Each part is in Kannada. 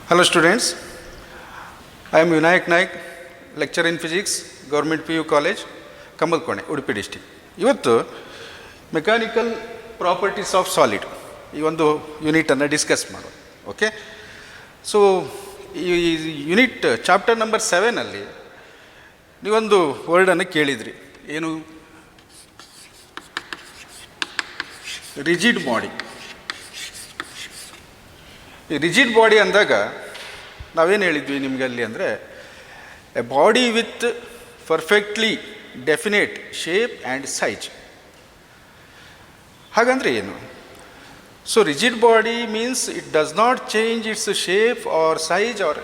Hello students, I am Vinayak Naik, lecturer in physics, Government PU College, Kamalkone, Udupi district. ಇವತ್ತು ಮೆಕ್ಯಾನಿಕಲ್ ಪ್ರಾಪರ್ಟೀಸ್ ಆಫ್ ಸಾಲಿಡ್ ಈ ಒಂದು ಯೂನಿಟನ್ನು ಡಿಸ್ಕಸ್ ಮಾಡೋಣ. ಓಕೆ, ಸೊ ಈ ಯೂನಿಟ್ ಚಾಪ್ಟರ್ ನಂಬರ್ 7 ನೀವೊಂದು ವರ್ಡನ್ನು ಕೇಳಿದ್ರಿ, ಏನು? Rigid body. ಈ ರಿಜಿಡ್ ಬಾಡಿ ಅಂದಾಗ ನಾವೇನು ಹೇಳಿದ್ವಿ ನಿಮಗೆ ಅಲ್ಲಿ ಅಂದರೆ, a body with perfectly definite shape and size. ಹಾಗಂದರೆ ಏನು? So rigid body means it does not change its shape or size or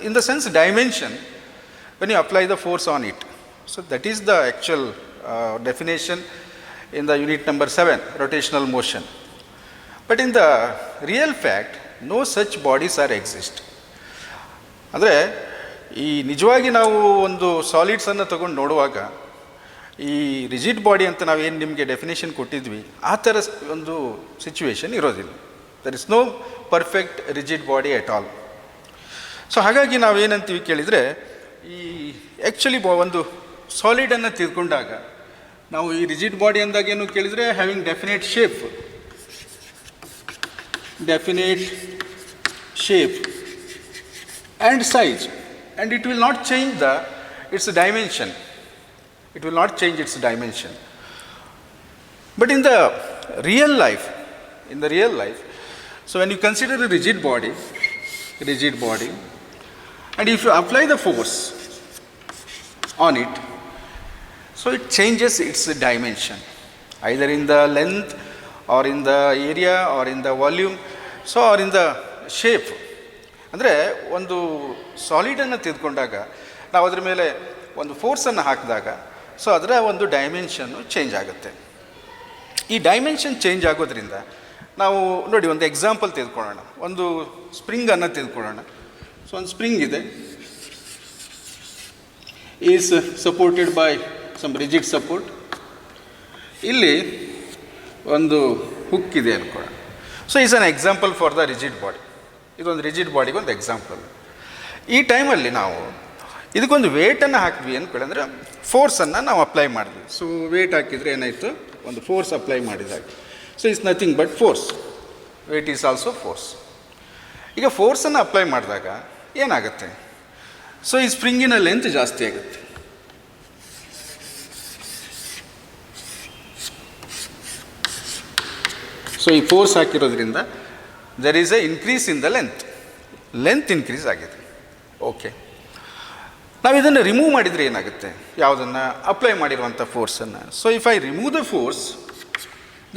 in the sense dimension when you apply the force on it. So that is the actual definition in the unit number 7, rotational motion. But in the real fact, no such bodies are exist. ಅಂದರೆ ಈ ನಿಜವಾಗಿ ನಾವು ಒಂದು ಸಾಲಿಡ್ಸನ್ನು ತಗೊಂಡು ನೋಡುವಾಗ ಈ ರಿಜಿಡ್ ಬಾಡಿ ಅಂತ ನಾವೇನು ನಿಮಗೆ ಡೆಫಿನೇಷನ್ ಕೊಟ್ಟಿದ್ವಿ ಆ ಥರ ಒಂದು ಸಿಚುವೇಶನ್ ಇರೋದಿಲ್ಲ. There is no perfect rigid body at all. So ಹಾಗಾಗಿ ನಾವೇನಂತೀವಿ ಕೇಳಿದರೆ, ಈ ಆ್ಯಕ್ಚುಲಿ ಒಂದು ಸಾಲಿಡನ್ನು ತಿಳ್ಕೊಂಡಾಗ ನಾವು ಈ ರಿಜಿಡ್ ಬಾಡಿ ಅಂದಾಗ ಏನು ಕೇಳಿದರೆ, having definite shape and size, and it will not change it's dimension. But in the real life, so when you consider a rigid body, and if you apply the force on it, so it changes its dimension, either in the length or in the area or in the volume, so or in the shape. ಅಂದರೆ ಒಂದು ಸಾಲಿಡನ್ನು ತೆಗೆದುಕೊಂಡಾಗ ನಾವು ಅದರ ಮೇಲೆ ಒಂದು ಫೋರ್ಸನ್ನು ಹಾಕಿದಾಗ ಸೊ ಅದರ ಒಂದು ಡೈಮೆನ್ಷನ್ನು ಚೇಂಜ್ ಆಗುತ್ತೆ. ಈ ಡೈಮೆನ್ಷನ್ ಚೇಂಜ್ ಆಗೋದ್ರಿಂದ ನಾವು ನೋಡಿ ಒಂದು ಎಕ್ಸಾಂಪಲ್ ತೆಗೆದುಕೊಳ್ಳೋಣ. ಒಂದು ಸ್ಪ್ರಿಂಗನ್ನು ತೆಗೆದುಕೊಳ್ಳೋಣ. ಸೊ ಒಂದು ಸ್ಪ್ರಿಂಗ್ ಇದೆ, is supported by some rigid support. ಇಲ್ಲಿ ಒಂದು ಹುಕ್ ಇದೆ ಅನ್ಕೊಳ್ಳೋಣ. So is an example for the rigid body. ಇದೊಂದು ರಿಜಿಡ್ ಬಾಡಿಗೆ ಒಂದು ಎಕ್ಸಾಂಪಲ್. ಈ ಟೈಮಲ್ಲಿ ನಾವು ಇದಕ್ಕೊಂದು ವೇಟನ್ನು ಹಾಕಿದ್ವಿ ಅಂದ್ಕೊಳ್ಳಿ, ಅಂದರೆ ಫೋರ್ಸನ್ನು ನಾವು ಅಪ್ಲೈ ಮಾಡಿದ್ವಿ. ಸೊ ವೇಟ್ ಹಾಕಿದರೆ ಏನಾಯಿತು, ಒಂದು ಫೋರ್ಸ್ ಅಪ್ಲೈ ಮಾಡಿದಾಗ so it's nothing but force. Weight is also force. ಈಗ ಫೋರ್ಸನ್ನು ಅಪ್ಲೈ ಮಾಡಿದಾಗ ಏನಾಗುತ್ತೆ, ಸೊ ಈ ಸ್ಪ್ರಿಂಗಿನ ಲೆಂತ್ ಜಾಸ್ತಿ ಆಗುತ್ತೆ. ಸೊ ಈ ಫೋರ್ಸ್ ಹಾಕಿರೋದ್ರಿಂದ there is a increase in the length increase ಆಗಿದೆ. ಓಕೆ, ನಾವು ಇದನ್ನು ರಿಮೂವ್ ಮಾಡಿದರೆ ಏನಾಗುತ್ತೆ, ಯಾವುದನ್ನು ಅಪ್ಲೈ ಮಾಡಿರುವಂಥ ಫೋರ್ಸನ್ನು. So if I remove the force,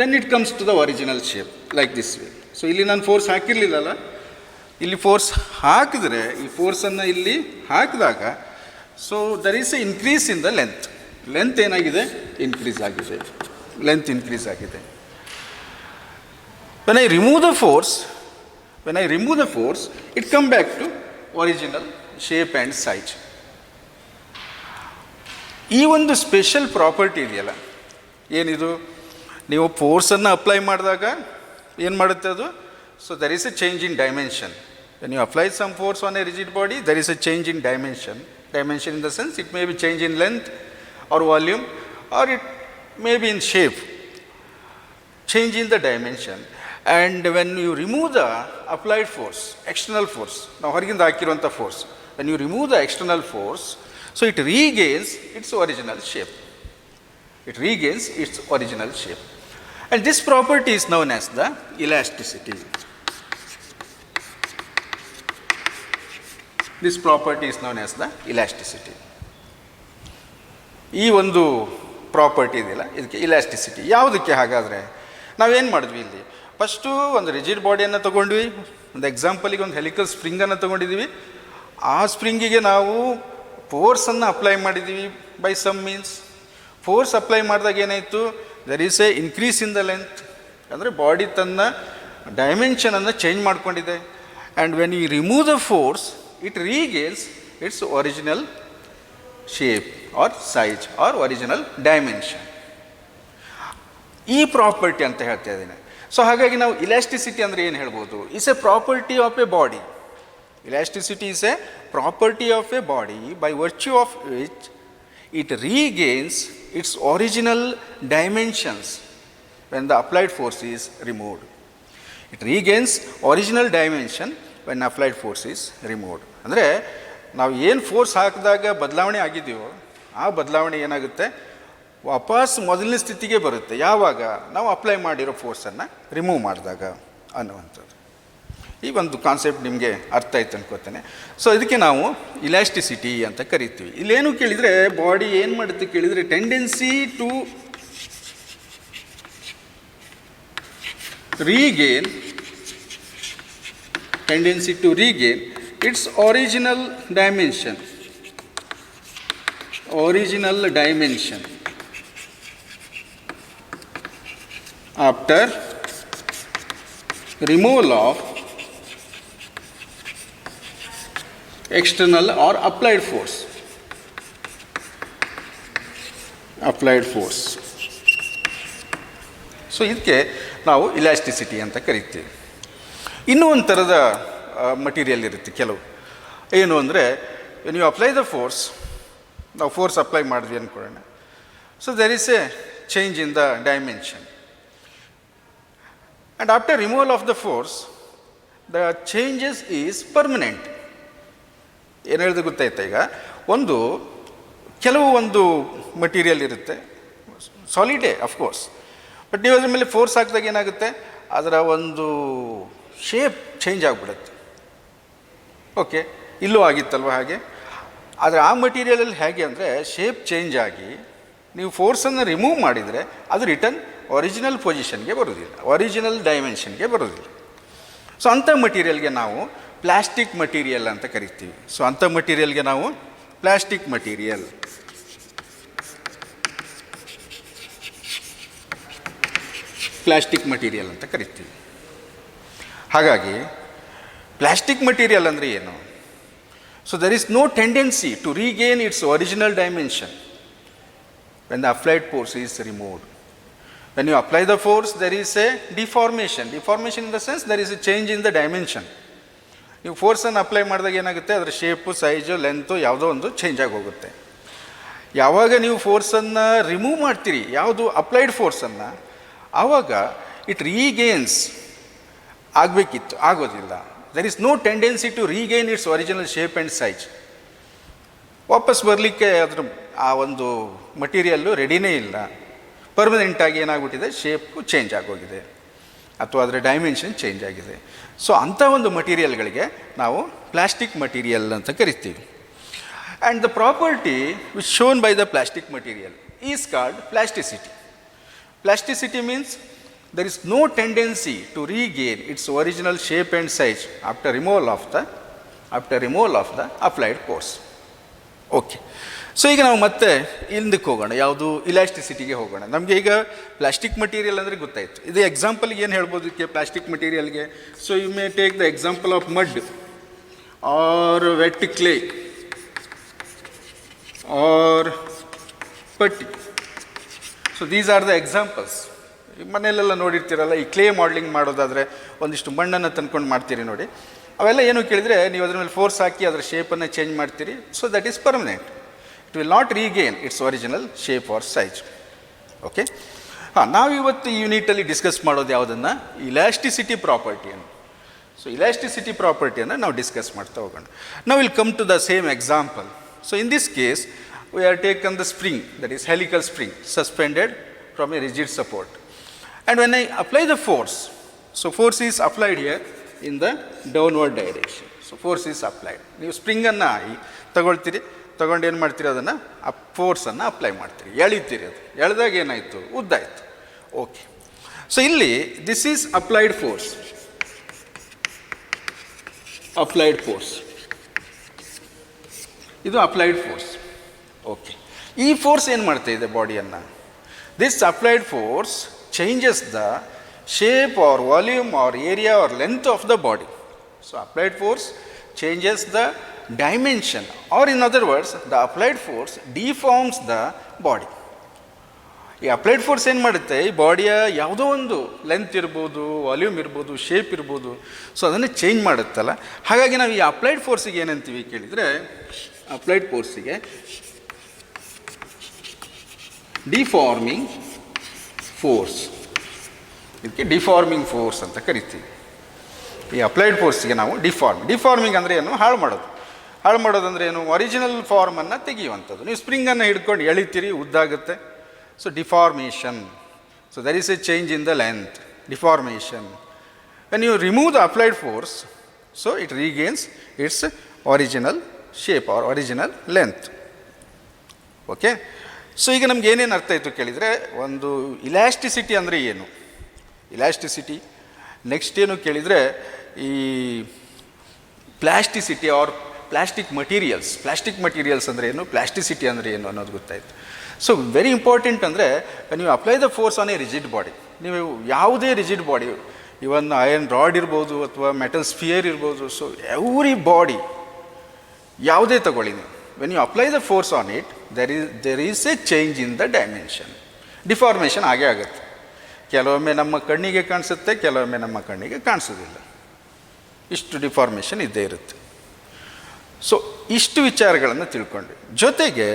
then it comes to the original shape like this way. So ಇಲ್ಲಿ ನಾನು ಫೋರ್ಸ್ ಹಾಕಿರಲಿಲ್ಲಲ್ಲ, ಇಲ್ಲಿ ಫೋರ್ಸ್ ಹಾಕಿದರೆ ಈ ಫೋರ್ಸನ್ನು ಇಲ್ಲಿ ಹಾಕಿದಾಗ so there is a increase in the length ಏನಾಗಿದೆ, ಇನ್ಕ್ರೀಸ್ ಆಗಿದೆ. When I remove the force, it come back to original shape and size. ಈ ಒಂದು ಸ್ಪೆಷಲ್ ಪ್ರಾಪರ್ಟಿ ಇದೆಯಲ್ಲ, ಏನಿದು, ನೀವು ಫೋರ್ಸನ್ನು ಅಪ್ಲೈ ಮಾಡಿದಾಗ ಏನು ಮಾಡುತ್ತೆ ಅದು, so there is a change in dimension. When you apply some force on a rigid body, there is a change in dimension in the sense it may be change in length or volume or it may be in shape, change in the dimension. And when you remove the applied force, external force, now ಹೊರಗಿಂದ ಹಾಕಿರುವಂಥ force, when you remove the external force, so it regains its original shape. And this property is known as the elasticity. ಈ ಒಂದು ಪ್ರಾಪರ್ಟಿ ಇದೆಯಲ್ಲ, ಇದಕ್ಕೆ ಇಲಾಸ್ಟಿಸಿಟಿ. ಯಾವುದಕ್ಕೆ ಹಾಗಾದರೆ ನಾವೇನು ಮಾಡಿದ್ವಿ, ಇಲ್ಲಿ ಫಸ್ಟು ಒಂದು ರಿಜಿಡ್ ಬಾಡಿಯನ್ನು ತೊಗೊಂಡ್ವಿ, ಒಂದು ಎಕ್ಸಾಂಪಲಿಗೆ ಒಂದು ಹೆಲಿಕಲ್ ಸ್ಪ್ರಿಂಗನ್ನು ತೊಗೊಂಡಿದ್ದೀವಿ. ಆ ಸ್ಪ್ರಿಂಗಿಗೆ ನಾವು ಫೋರ್ಸನ್ನು ಅಪ್ಲೈ ಮಾಡಿದ್ದೀವಿ by some means. Force apply ಮಾಡಿದಾಗ ಏನಾಯಿತು, there is a increase in the length, ಅಂದರೆ ಬಾಡಿ ತನ್ನ ಡೈಮೆನ್ಷನನ್ನು ಚೇಂಜ್ ಮಾಡ್ಕೊಂಡಿದೆ. And when you remove the force, it regains its original shape or size or original dimension. ಈ ಪ್ರಾಪರ್ಟಿ ಅಂತ ಹೇಳ್ತಾ ಇದ್ದೀನಿ. ಸೊ ಹಾಗಾಗಿ ನಾವು ಇಲಾಸ್ಟಿಸಿಟಿ ಅಂದರೆ ಏನು ಹೇಳ್ಬೋದು, it's A property of A body. Elasticity is a property of a body by virtue of which it regains its original dimensions when the applied force is removed. It regains original dimension when applied force is removed. ಅಂದರೆ ನಾವು ಏನು ಫೋರ್ಸ್ ಹಾಕಿದಾಗ ಬದಲಾವಣೆ ಆಗಿದೆಯೋ ಆ ಬದಲಾವಣೆ ಏನಾಗುತ್ತೆ, ವಾಪಸ್ ಮೊದಲನೇ ಸ್ಥಿತಿಗೆ ಬರುತ್ತೆ ಯಾವಾಗ ನಾವು ಅಪ್ಲೈ ಮಾಡಿರೋ ಫೋರ್ಸನ್ನು ರಿಮೂವ್ ಮಾಡಿದಾಗ ಅನ್ನುವಂಥದ್ದು. ಈ ಒಂದು ಕಾನ್ಸೆಪ್ಟ್ ನಿಮಗೆ ಅರ್ಥ ಆಯ್ತು ಅನ್ಕೋತೇನೆ. ಸೊ ಇದಕ್ಕೆ ನಾವು ಇಲಾಸ್ಟಿಸಿಟಿ ಅಂತ ಕರಿತೀವಿ. ಇಲ್ಲೇನು ಕೇಳಿದರೆ ಬಾಡಿ ಏನು ಮಾಡುತ್ತೆ ಕೇಳಿದರೆ tendency to regain its original dimension after removal of external or applied force. So ಇದಕ್ಕೆ ನಾವು ಇಲಾಸ್ಟಿಸಿಟಿ ಅಂತ ಕರಿತೀವಿ. ಇನ್ನೂ ಒಂದು ಥರದ ಮಟೀರಿಯಲ್ ಇರುತ್ತೆ ಕೆಲವು. ಏನು ಅಂದರೆ ನೀವು ಅಪ್ಲೈ ದ ಫೋರ್ಸ್, ನಾವು ಫೋರ್ಸ್ ಅಪ್ಲೈ ಮಾಡಿದ್ವಿ ಅಂದ್ಕೊಳ್ಳೋಣ. So there is a change in the dimension and after removal of the force the changes is permanent. ಏನು ಹೇಳಿದ್ರೆ ಗೊತ್ತಾಯ್ತಾ, ಈಗ ಕೆಲವು ಮಟೀರಿಯಲ್ ಇರುತ್ತೆ, ಸಾಲಿಡೇ ಅಫ್ಕೋರ್ಸ್, ಬಟ್ ನೀವು ಅದ್ರ ಮೇಲೆ ಫೋರ್ಸ್ ಹಾಕಿದಾಗ ಏನಾಗುತ್ತೆ, ಅದರ ಒಂದು ಶೇಪ್ ಚೇಂಜ್ ಆಗಿಬಿಡುತ್ತೆ. ಓಕೆ, ಇಲ್ಲೂ ಆಗಿತ್ತಲ್ವ ಹಾಗೆ. ಆದರೆ ಆ ಮಟೀರಿಯಲಲ್ಲಿ ಹೇಗೆ ಅಂದರೆ ಶೇಪ್ ಚೇಂಜ್ ಆಗಿ ನೀವು ಫೋರ್ಸನ್ನು ರಿಮೂವ್ ಮಾಡಿದರೆ ಅದು ರಿಟರ್ನ್ ಒರಿಜಿನಲ್ ಪೊಸಿಷನ್ಗೆ ಬರೋದಿಲ್ಲ, ಒರಿಜಿನಲ್ ಡೈಮೆನ್ಷನ್ಗೆ ಬರೋದಿಲ್ಲ. ಸೊ ಅಂಥ ಮಟೀರಿಯಲ್ಗೆ ನಾವು ಪ್ಲಾಸ್ಟಿಕ್ ಮಟೀರಿಯಲ್ ಅಂತ ಕರಿತೀವಿ. ಸೊ ಅಂಥ ಮಟೀರಿಯಲ್ಗೆ ನಾವು ಪ್ಲಾಸ್ಟಿಕ್ ಮಟೀರಿಯಲ್ ಅಂತ ಕರಿತೀವಿ. ಹಾಗಾಗಿ ಪ್ಲಾಸ್ಟಿಕ್ ಮಟೀರಿಯಲ್ ಅಂದರೆ ಏನು? So there is no tendency to regain its original dimension when the applied force is removed. When you apply the force there is a deformation in the sense there is a change in the dimension. ನೀವು ಫೋರ್ಸನ್ನು ಅಪ್ಲೈ ಮಾಡಿದಾಗ ಏನಾಗುತ್ತೆ, ಅದರ ಶೇಪು, ಸೈಜು, ಲೆಂತು ಯಾವುದೋ ಒಂದು ಚೇಂಜ್ ಆಗಿ ಹೋಗುತ್ತೆ. ಯಾವಾಗ ನೀವು ಫೋರ್ಸನ್ನು ರಿಮೂವ್ ಮಾಡ್ತೀರಿ, ಯಾವುದು ಅಪ್ಲೈಡ್ ಫೋರ್ಸನ್ನು, ಆವಾಗ ಇಟ್ ರೀಗೇನ್ಸ್ ಆಗಬೇಕಿತ್ತು, ಆಗೋದಿಲ್ಲ. There is no tendency to regain its original shape and size. ವಾಪಸ್ ಬರಲಿಕ್ಕೆ ಅದ್ರ ಆ ಒಂದು ಮಟೀರಿಯಲ್ಲು ರೆಡಿನೇ ಇಲ್ಲ, ಪರ್ಮನೆಂಟಾಗಿ ಏನಾಗ್ಬಿಟ್ಟಿದೆ, ಶೇಪು ಚೇಂಜ್ ಆಗೋಗಿದೆ ಅಥವಾ ಅದರ ಡೈಮೆನ್ಷನ್ ಚೇಂಜ್ ಆಗಿದೆ. ಸೊ ಅಂಥ ಒಂದು ಮಟೀರಿಯಲ್ಗಳಿಗೆ ನಾವು ಪ್ಲಾಸ್ಟಿಕ್ ಮಟೀರಿಯಲ್ ಅಂತ ಕರಿತೀವಿ. And the property which shown by the plastic material is called plasticity. Plasticity means there is no tendency to regain its original shape and size after removal of the applied force. Okay, so ಈಗ ನಾವು ಮತ್ತೆ ಹಿಂದಕ್ಕೆ ಹೋಗೋಣ, ಯಾವುದು ಇಲಾಸ್ಟಿಸಿಟಿಗೆ ಹೋಗೋಣ. ನಮಗೆ ಈಗ ಪ್ಲಾಸ್ಟಿಕ್ ಮಟೀರಿಯಲ್ ಅಂದರೆ ಗೊತ್ತಾಯಿತು. ಇದು ಎಕ್ಸಾಂಪಲ್ಗೆ ಏನು ಹೇಳ್ಬೋದು ಇದಕ್ಕೆ ಪ್ಲಾಸ್ಟಿಕ್ ಮಟೀರಿಯಲ್ಗೆ? So you may take the example of mud or wet clay or putty. So these are the examples. ಮನೆಯಲ್ಲೆಲ್ಲ ನೋಡಿರ್ತೀರಲ್ಲ, ಈ ಕ್ಲೇ ಮಾಡಲಿಂಗ್ ಮಾಡೋದಾದರೆ ಒಂದಿಷ್ಟು ಮಣ್ಣನ್ನು ತಂದ್ಕೊಂಡು ಮಾಡ್ತೀರಿ ನೋಡಿ. ಅವೆಲ್ಲ ಏನು ಕೇಳಿದರೆ ನೀವು ಅದ್ರ ಮೇಲೆ ಫೋರ್ಸ್ ಹಾಕಿ ಅದರ ಶೇಪನ್ನು ಚೇಂಜ್ ಮಾಡ್ತೀರಿ. So that is permanent. It will not regain its original shape or size. Okay, ನಾವು ಇವತ್ತು ಈ ಯೂನಿಟಲ್ಲಿ ಡಿಸ್ಕಸ್ ಮಾಡೋದು ಯಾವುದನ್ನು, ಇಲಾಸ್ಟಿಸಿಟಿ ಪ್ರಾಪರ್ಟಿಯನ್ನು. ಸೊ ಇಲಾಸ್ಟಿಸಿಟಿ ಪ್ರಾಪರ್ಟಿಯನ್ನು ನಾವು ಡಿಸ್ಕಸ್ ಮಾಡ್ತಾ ಹೋಗೋಣ. ನಾವು will come to the same example. So in this case we have taken the spring, that is helical spring, suspended from a rigid support. And when I apply the force, so force is applied here in the downward direction. So force is applied. ನೀವು ಸ್ಪ್ರಿಂಗನ್ನು ತಗೊಂಡು ಏನು ಮಾಡ್ತೀರಿ, ಅದನ್ನು ಫೋರ್ಸನ್ನು ಅಪ್ಲೈ ಮಾಡ್ತೀರಿ, ಎಳಿತೀರಿ. ಅದು ಎಳೆದಾಗ ಏನಾಯಿತು, ಉದ್ದಾಯಿತು. ಓಕೆ, ಸೊ ಇಲ್ಲಿ ದಿಸ್ ಈಸ್ ಅಪ್ಲೈಡ್ ಫೋರ್ಸ್. ಇದು ಅಪ್ಲೈಡ್ ಫೋರ್ಸ್. ಓಕೆ, ಈ ಫೋರ್ಸ್ ಏನು ಮಾಡ್ತಾ ಇದೆ ಬಾಡಿಯನ್ನು? This applied force changes the shape or volume or area or length of the body. So applied force changes the dimension, or in other words the applied force deforms the body. ಈ ಅಪ್ಲೈಡ್ ಫೋರ್ಸ್ ಏನು ಮಾಡುತ್ತೆ, ಈ ಬಾಡಿಯ ಯಾವುದೋ ಒಂದು ಲೆಂತ್ ಇರ್ಬೋದು, ವಾಲ್ಯೂಮ್ ಇರ್ಬೋದು, ಶೇಪ್ ಇರ್ಬೋದು, ಸೊ ಅದನ್ನು ಚೇಂಜ್ ಮಾಡುತ್ತಲ್ಲ. ಹಾಗಾಗಿ ನಾವು ಈ ಅಪ್ಲೈಡ್ ಫೋರ್ಸಿಗೆ ಏನಂತೀವಿ ಕೇಳಿದರೆ, ಅಪ್ಲೈಡ್ ಫೋರ್ಸಿಗೆ ಡಿಫಾರ್ಮಿಂಗ್ ಫೋರ್ಸ್, ಇದಕ್ಕೆ ಡಿಫಾರ್ಮಿಂಗ್ ಫೋರ್ಸ್ ಅಂತ ಕರಿತೀವಿ. ಈ ಅಪ್ಲೈಡ್ ಫೋರ್ಸಿಗೆ ನಾವು ಡಿಫಾರ್ಮಿಂಗ್ ಅಂದರೆ ಏನು, ಹಾಳು ಮಾಡೋದಂದರೆ ಏನು, ಒರಿಜಿನಲ್ ಫಾರ್ಮನ್ನು ತೆಗೆಯುವಂಥದ್ದು. ನೀವು ಸ್ಪ್ರಿಂಗನ್ನು ಹಿಡ್ಕೊಂಡು ಎಳಿತೀರಿ, ಉದ್ದಾಗುತ್ತೆ, so deformation. So there is a change in the length, deformation. When you remove the applied force, so it regains its original shape or original length. Okay, so ಈಗ ನಮ್ಗೆ ಏನೇನು ಅರ್ಥ ಆಯಿತು ಕೇಳಿದರೆ, ಒಂದು ಇಲಾಸ್ಟಿಸಿಟಿ ಅಂದರೆ ಏನು, ಇಲಾಸ್ಟಿಸಿಟಿ. ನೆಕ್ಸ್ಟ್ ಏನು ಕೇಳಿದರೆ, ಈ ಪ್ಲಾಸ್ಟಿಸಿಟಿ ಆರ್ ಪ್ಲಾಸ್ಟಿಕ್ ಮಟೀರಿಯಲ್ಸ್ ಅಂದರೆ ಏನು, ಪ್ಲಾಸ್ಟಿಸಿಟಿ ಅಂದರೆ ಏನು ಅನ್ನೋದು ಗೊತ್ತಾಯಿತು. ಸೊ ವೆರಿ ಇಂಪಾರ್ಟೆಂಟ್ ಅಂದರೆ, ನೀವು apply the force on a rigid body, ನೀವು ಯಾವುದೇ rigid body, even iron rod ಇರ್ಬೋದು ಅಥವಾ ಮೆಟಲ್ ಸ್ಫಿಯರ್ ಇರ್ಬೋದು, ಸೊ ಎವ್ರಿ ಬಾಡಿ ಯಾವುದೇ ತಗೊಳ್ಳಿ ನೀವು, when you apply the force on it, there is a change in the dimension, deformation ಆಗೇ ಆಗುತ್ತೆ. ಕೆಲವೊಮ್ಮೆ ನಮ್ಮ ಕಣ್ಣಿಗೆ ಕಾಣಿಸುತ್ತೆ, ಕೆಲವೊಮ್ಮೆ ನಮ್ಮ ಕಣ್ಣಿಗೆ ಕಾಣಿಸೋದಿಲ್ಲ, ಇಷ್ಟು ಡಿಫಾರ್ಮೇಷನ್ ಇದ್ದೇ ಇರುತ್ತೆ. ಸೊ ಇಷ್ಟು ವಿಚಾರಗಳನ್ನು ತಿಳ್ಕೊಂಡ್ವಿ. ಜೊತೆಗೆ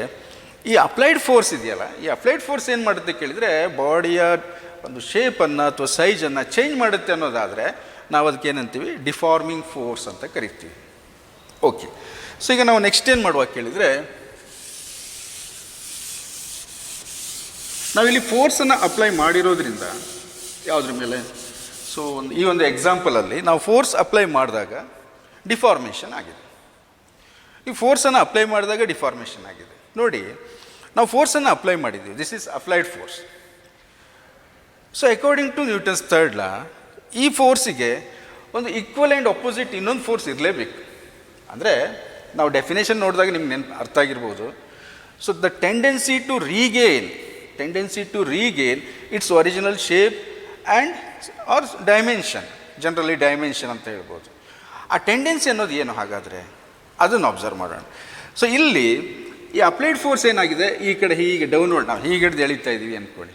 ಈ ಅಪ್ಲೈಡ್ ಫೋರ್ಸ್ ಇದೆಯಲ್ಲ, ಈ ಅಪ್ಲೈಡ್ ಫೋರ್ಸ್ ಏನು ಮಾಡುತ್ತೆ ಕೇಳಿದರೆ, ಬಾಡಿಯ ಒಂದು ಶೇಪನ್ನು ಅಥವಾ ಸೈಜನ್ನು ಚೇಂಜ್ ಮಾಡುತ್ತೆ ಅನ್ನೋದಾದರೆ ನಾವು ಅದಕ್ಕೆ ಏನಂತೀವಿ, ಡಿಫಾರ್ಮಿಂಗ್ ಫೋರ್ಸ್ ಅಂತ ಕರಿತೀವಿ. ಓಕೆ, ಸೊ ಈಗ ನಾವು ನೆಕ್ಸ್ಟ್ ಏನು ಮಾಡುವ ಕೇಳಿದರೆ, ನಾವಿಲ್ಲಿ ಫೋರ್ಸನ್ನು ಅಪ್ಲೈ ಮಾಡಿರೋದ್ರಿಂದ ಯಾವುದ್ರ ಮೇಲೆ, ಸೊ ಈ ಒಂದು ಎಕ್ಸಾಂಪಲಲ್ಲಿ ನಾವು ಫೋರ್ಸ್ ಅಪ್ಲೈ ಮಾಡಿದಾಗ ಡಿಫಾರ್ಮೇಷನ್ ಆಗಿದೆ. ಈ ಫೋರ್ಸನ್ನು ಅಪ್ಲೈ ಮಾಡಿದಾಗ ಡಿಫಾರ್ಮೇಷನ್ ಆಗಿದೆ. ನೋಡಿ, ನಾವು ಫೋರ್ಸನ್ನು ಅಪ್ಲೈ ಮಾಡಿದ್ದೀವಿ, this is applied force. So according to Newton's third law, ಈ ಫೋರ್ಸಿಗೆ ಒಂದು ಈಕ್ವಲ್ ಆ್ಯಂಡ್ ಅಪೋಸಿಟ್ ಇನ್ನೊಂದು ಫೋರ್ಸ್ ಇರಲೇಬೇಕು. ಅಂದರೆ ನಾವು ಡೆಫಿನೇಷನ್ ನೋಡಿದಾಗ ನಿಮ್ಗೆ ಅರ್ಥ ಆಗಿರ್ಬೋದು. So the tendency to regain its original shape and or dimension, generally dimension ಅಂತ ಹೇಳ್ಬೋದು. ಆ ಟೆಂಡೆನ್ಸಿ ಅನ್ನೋದು ಏನು ಹಾಗಾದರೆ, ಅದನ್ನು ಅಬ್ಸರ್ವ್ ಮಾಡೋಣ. ಸೊ ಇಲ್ಲಿ ಈ ಅಪ್ಲೈಡ್ ಫೋರ್ಸ್ ಏನಾಗಿದೆ, ಈ ಕಡೆ ಹೀಗೆ ಡೌನ್ವರ್ಡ್ ನಾವು ಹೀಗೆ ಹಿಡಿದು ಎಳಿತಾ ಇದ್ದೀವಿ ಅಂದ್ಕೊಳ್ಳಿ.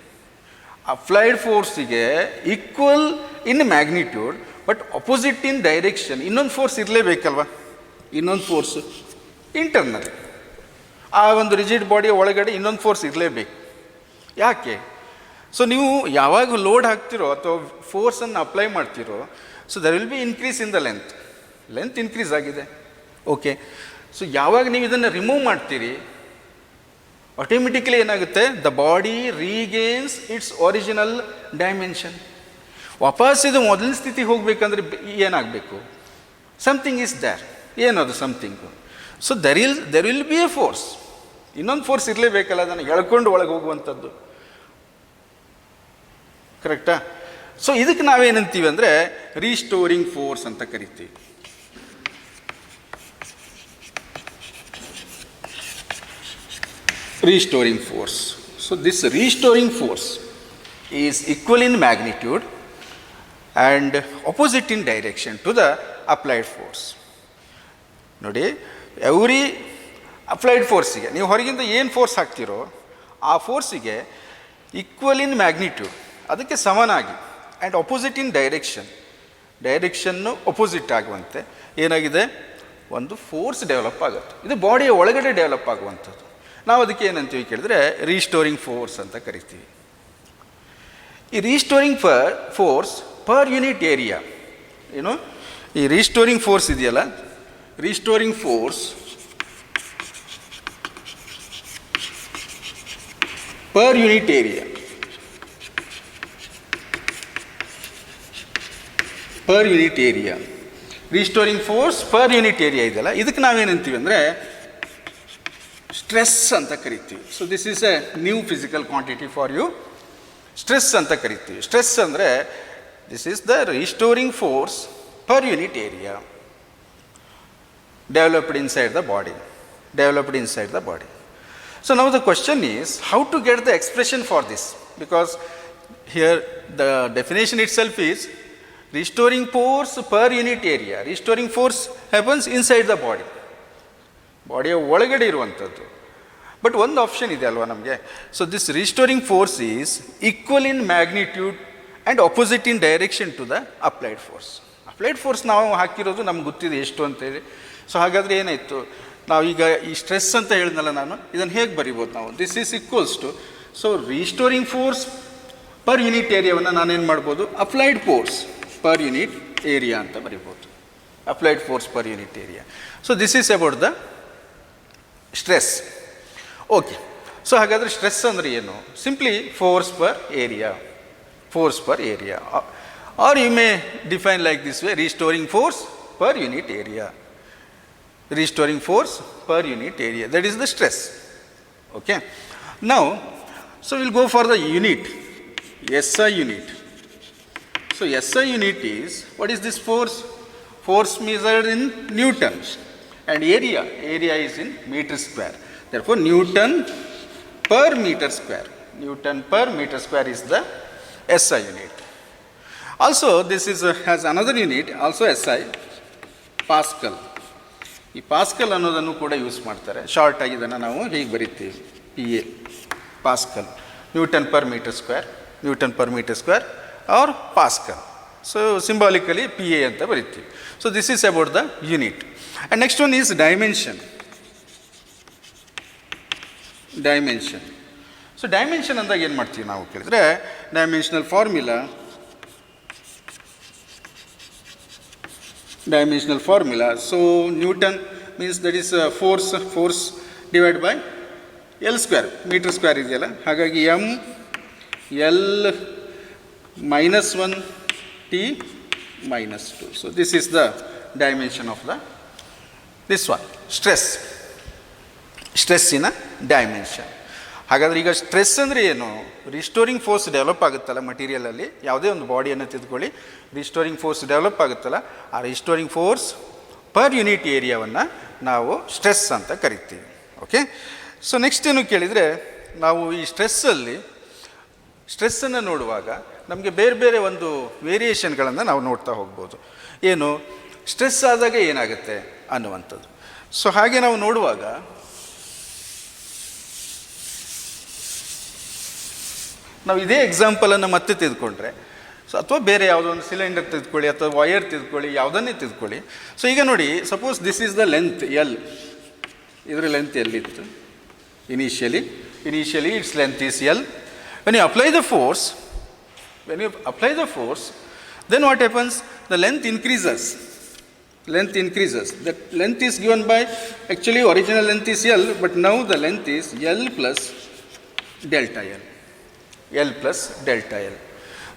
ಅಪ್ಲೈಡ್ ಫೋರ್ಸಿಗೆ equal in magnitude but opposite in direction ಇನ್ನೊಂದು ಫೋರ್ಸ್ ಇರಲೇಬೇಕಲ್ವ, ಇನ್ನೊಂದು ಫೋರ್ಸ್ ಇಂಟರ್ನಲ್. ಆ ಒಂದು ರಿಜಿಡ್ ಬಾಡಿಯ ಒಳಗಡೆ ಇನ್ನೊಂದು ಫೋರ್ಸ್ ಇರಲೇಬೇಕು. ಯಾಕೆ? ಸೊ ನೀವು ಯಾವಾಗ ಲೋಡ್ ಹಾಕ್ತಿರೋ ಅಥವಾ ಫೋರ್ಸನ್ನು ಅಪ್ಲೈ ಮಾಡ್ತಿರೋ, so there will be increase in the length increase ಆಗಿದೆ. ಓಕೆ, ಸೊ ಯಾವಾಗ ನೀವು ಇದನ್ನು ರಿಮೂವ್ ಮಾಡ್ತೀರಿ, ಆಟೋಮೆಟಿಕಲಿ ಏನಾಗುತ್ತೆ, the body regains its original dimension. ವಾಪಸ್ ಇದು ಮೊದಲಿನ ಸ್ಥಿತಿಗೆ ಹೋಗಬೇಕಂದ್ರೆ ಏನಾಗಬೇಕು, ಸಮಥಿಂಗ್ ಈಸ್ ದ್ಯಾರ್. ಏನದು something? So there will be a force, ಇನ್ನೊಂದು ಫೋರ್ಸ್ ಇರಲೇಬೇಕಲ್ಲ, ಅದನ್ನು ಎಳ್ಕೊಂಡು ಒಳಗೆ ಹೋಗುವಂಥದ್ದು. ಕರೆಕ್ಟಾ? ಸೊ ಇದಕ್ಕೆ ನಾವೇನಂತೀವಿ ಅಂದರೆ ರೀಸ್ಟೋರಿಂಗ್ ಫೋರ್ಸ್ ಅಂತ ಕರಿತೀವಿ. Restoring force. So this restoring force is equal in magnitude and opposite in direction to the applied force. ನೋಡಿ, ಎವ್ರಿ ಅಪ್ಲೈಡ್ ಫೋರ್ಸಿಗೆ ನೀವು ಹೊರಗಿಂದ ಏನು ಫೋರ್ಸ್ ಹಾಕ್ತಿರೋ ಆ ಫೋರ್ಸಿಗೆ ಈಕ್ವಲ್ ಇನ್ ಮ್ಯಾಗ್ನಿಟ್ಯೂಡ್, ಅದಕ್ಕೆ ಸಮನಾಗಿ, and opposite in direction opposite ಆಗುವಂತೆ ಏನಾಗಿದೆ, ಒಂದು ಫೋರ್ಸ್ ಡೆವಲಪ್ ಆಗುತ್ತೆ. ಇದು ಬಾಡಿಯ ಒಳಗಡೆ ಡೆವಲಪ್ ಆಗುವಂಥದ್ದು. ನಾವು ಅದಕ್ಕೆ ಏನಂತೀವಿ ಕೇಳಿದ್ರೆ ರೀಸ್ಟೋರಿಂಗ್ ಫೋರ್ಸ್ ಅಂತ ಕರಿತೀವಿ. ಈ restoring force per unit area, ಏನು ಈ ರೀಸ್ಟೋರಿಂಗ್ ಫೋರ್ಸ್ ಇದೆಯಲ್ಲ, restoring force per unit area, restoring force per unit area ಇದೆಯಲ್ಲ, ಇದಕ್ಕೆ ನಾವೇನಂತೀವಿ ಅಂದರೆ ಸ್ಟ್ರೆಸ್ ಅಂತ ಕರಿತೀವಿ. So this is a new physical quantity for you, stress ಅಂತ ಕರಿತೀವಿ. ಸ್ಟ್ರೆಸ್ ಅಂದರೆ this is the restoring force per unit area developed inside the body. So now the question is how to get the expression for this, because here the definition itself is restoring force per unit area. Restoring force happens inside the body, ಬಾಡಿಯ ಒಳಗಡೆ ಇರುವಂಥದ್ದು. ಬಟ್ ಒಂದು ಆಪ್ಷನ್ ಇದೆ ಅಲ್ವಾ ನಮಗೆ. So this restoring force is equal in magnitude and opposite in direction to the applied force. Applied force ನಾವು ಹಾಕಿರೋದು ನಮ್ಗೆ ಗೊತ್ತಿದೆ ಎಷ್ಟು ಅಂತೇಳಿ. ಸೊ ಹಾಗಾದರೆ ಏನಾಯಿತು, ನಾವೀಗ ಈ ಸ್ಟ್ರೆಸ್ ಅಂತ ಹೇಳಿದ್ನಲ್ಲ ನಾನು, ಇದನ್ನು ಹೇಗೆ ಬರಿಬೋದು ನಾವು, this is equals to, so restoring force per unit ಏರಿಯಾವನ್ನು ನಾನೇನು ಮಾಡ್ಬೋದು, applied force per unit area ಅಂತ ಬರಿಬೋದು. Applied force per unit area. So this is about the stress. Okay, so ಹಾಗಾದರೆ ಸ್ಟ್ರೆಸ್ ಅಂದರೆ ಏನು, simply force per area, force per area, or you may define like this way, restoring force per unit area, restoring force per unit area, that is the stress. Okay, now so we'll go for the unit, SI unit. So SI unit is, what is this force, force measured in newtons, and area is in meter square, therefore Newton per meter square, Newton per meter square is the SI unit. Also this is has another unit also SI, Pascal. ಈ ಪಾಸ್ಕಲ್ ಅನ್ನೋದನ್ನು ಕೂಡ ಯೂಸ್ ಮಾಡ್ತಾರೆ. ಶಾರ್ಟ್ ಆಗಿ ಇದನ್ನು ನಾವು ಹೀಗೆ ಬರಿತೀವಿ, P A, pascal, newton per metre square, newton per metre square or pascal. So symbolically P A ಅಂತ ಬರಿತೀವಿ. So this is about the unit. And next one is dimension. Dimension, so dimension ಅಂದಾಗ ಏನು ಮಾಡ್ತೀವಿ ನಾವು ಕೇಳಿದ್ರೆ, dimensional formula, dimensional formula. So Newton means that is force divided by L square, meter square ಇದೆಯಲ್ಲ, ಹಾಗಾಗಿ m L minus 1 T minus 2. So this is the dimension of the this one, stress in a dimension. ಹಾಗಾದರೆ ಈಗ ಸ್ಟ್ರೆಸ್ ಅಂದರೆ ಏನು, ರಿಸ್ಟೋರಿಂಗ್ ಫೋರ್ಸ್ ಡೆವಲಪ್ ಆಗುತ್ತಲ್ಲ ಮಟೀರಿಯಲಲ್ಲಿ, ಯಾವುದೇ ಒಂದು ಬಾಡಿಯನ್ನು ತೆಗೆದುಕೊಳ್ಳಿ, ರಿಸ್ಟೋರಿಂಗ್ ಫೋರ್ಸ್ ಡೆವಲಪ್ ಆಗುತ್ತಲ್ಲ, ಆ ರಿಸ್ಟೋರಿಂಗ್ ಫೋರ್ಸ್ ಪರ್ ಯೂನಿಟ್ ಏರಿಯಾವನ್ನು ನಾವು ಸ್ಟ್ರೆಸ್ ಅಂತ ಕರಿತೀವಿ. ಓಕೆ, ಸೊ ನೆಕ್ಸ್ಟ್ ಏನು ಕೇಳಿದರೆ, ನಾವು ಈ ಸ್ಟ್ರೆಸ್ಸನ್ನು ನೋಡುವಾಗ ನಮಗೆ ಬೇರೆ ಬೇರೆ ಒಂದು ವೇರಿಯೇಷನ್ಗಳನ್ನು ನಾವು ನೋಡ್ತಾ ಹೋಗ್ಬೋದು. ಏನು, ಸ್ಟ್ರೆಸ್ ಆದಾಗ ಏನಾಗುತ್ತೆ ಅನ್ನುವಂಥದ್ದು. ಸೊ ಹಾಗೆ ನಾವು ನೋಡುವಾಗ ನಾವು ಇದೇ ಎಕ್ಸಾಂಪಲನ್ನು ಮತ್ತೆ ತೆಗೆದುಕೊಂಡ್ರೆ, ಸೊ ಅಥವಾ ಬೇರೆ ಯಾವುದೋ ಒಂದು ಸಿಲಿಂಡರ್ ತೆಗೆದುಕೊಳ್ಳಿ ಅಥವಾ ವಯರ್ ತೆಗೆದುಕೊಳ್ಳಿ, ಯಾವುದನ್ನೇ ತೆಗೆದುಕೊಳ್ಳಿ. ಸೊ ಈಗ ನೋಡಿ, suppose this is the length L, ಇದರ ಲೆಂತ್ ಎಲ್ ಇತ್ತು initially its length is L. When you apply the force, then what happens, the length increases, that length is given by, actually original length is L, but now the length is L plus delta L.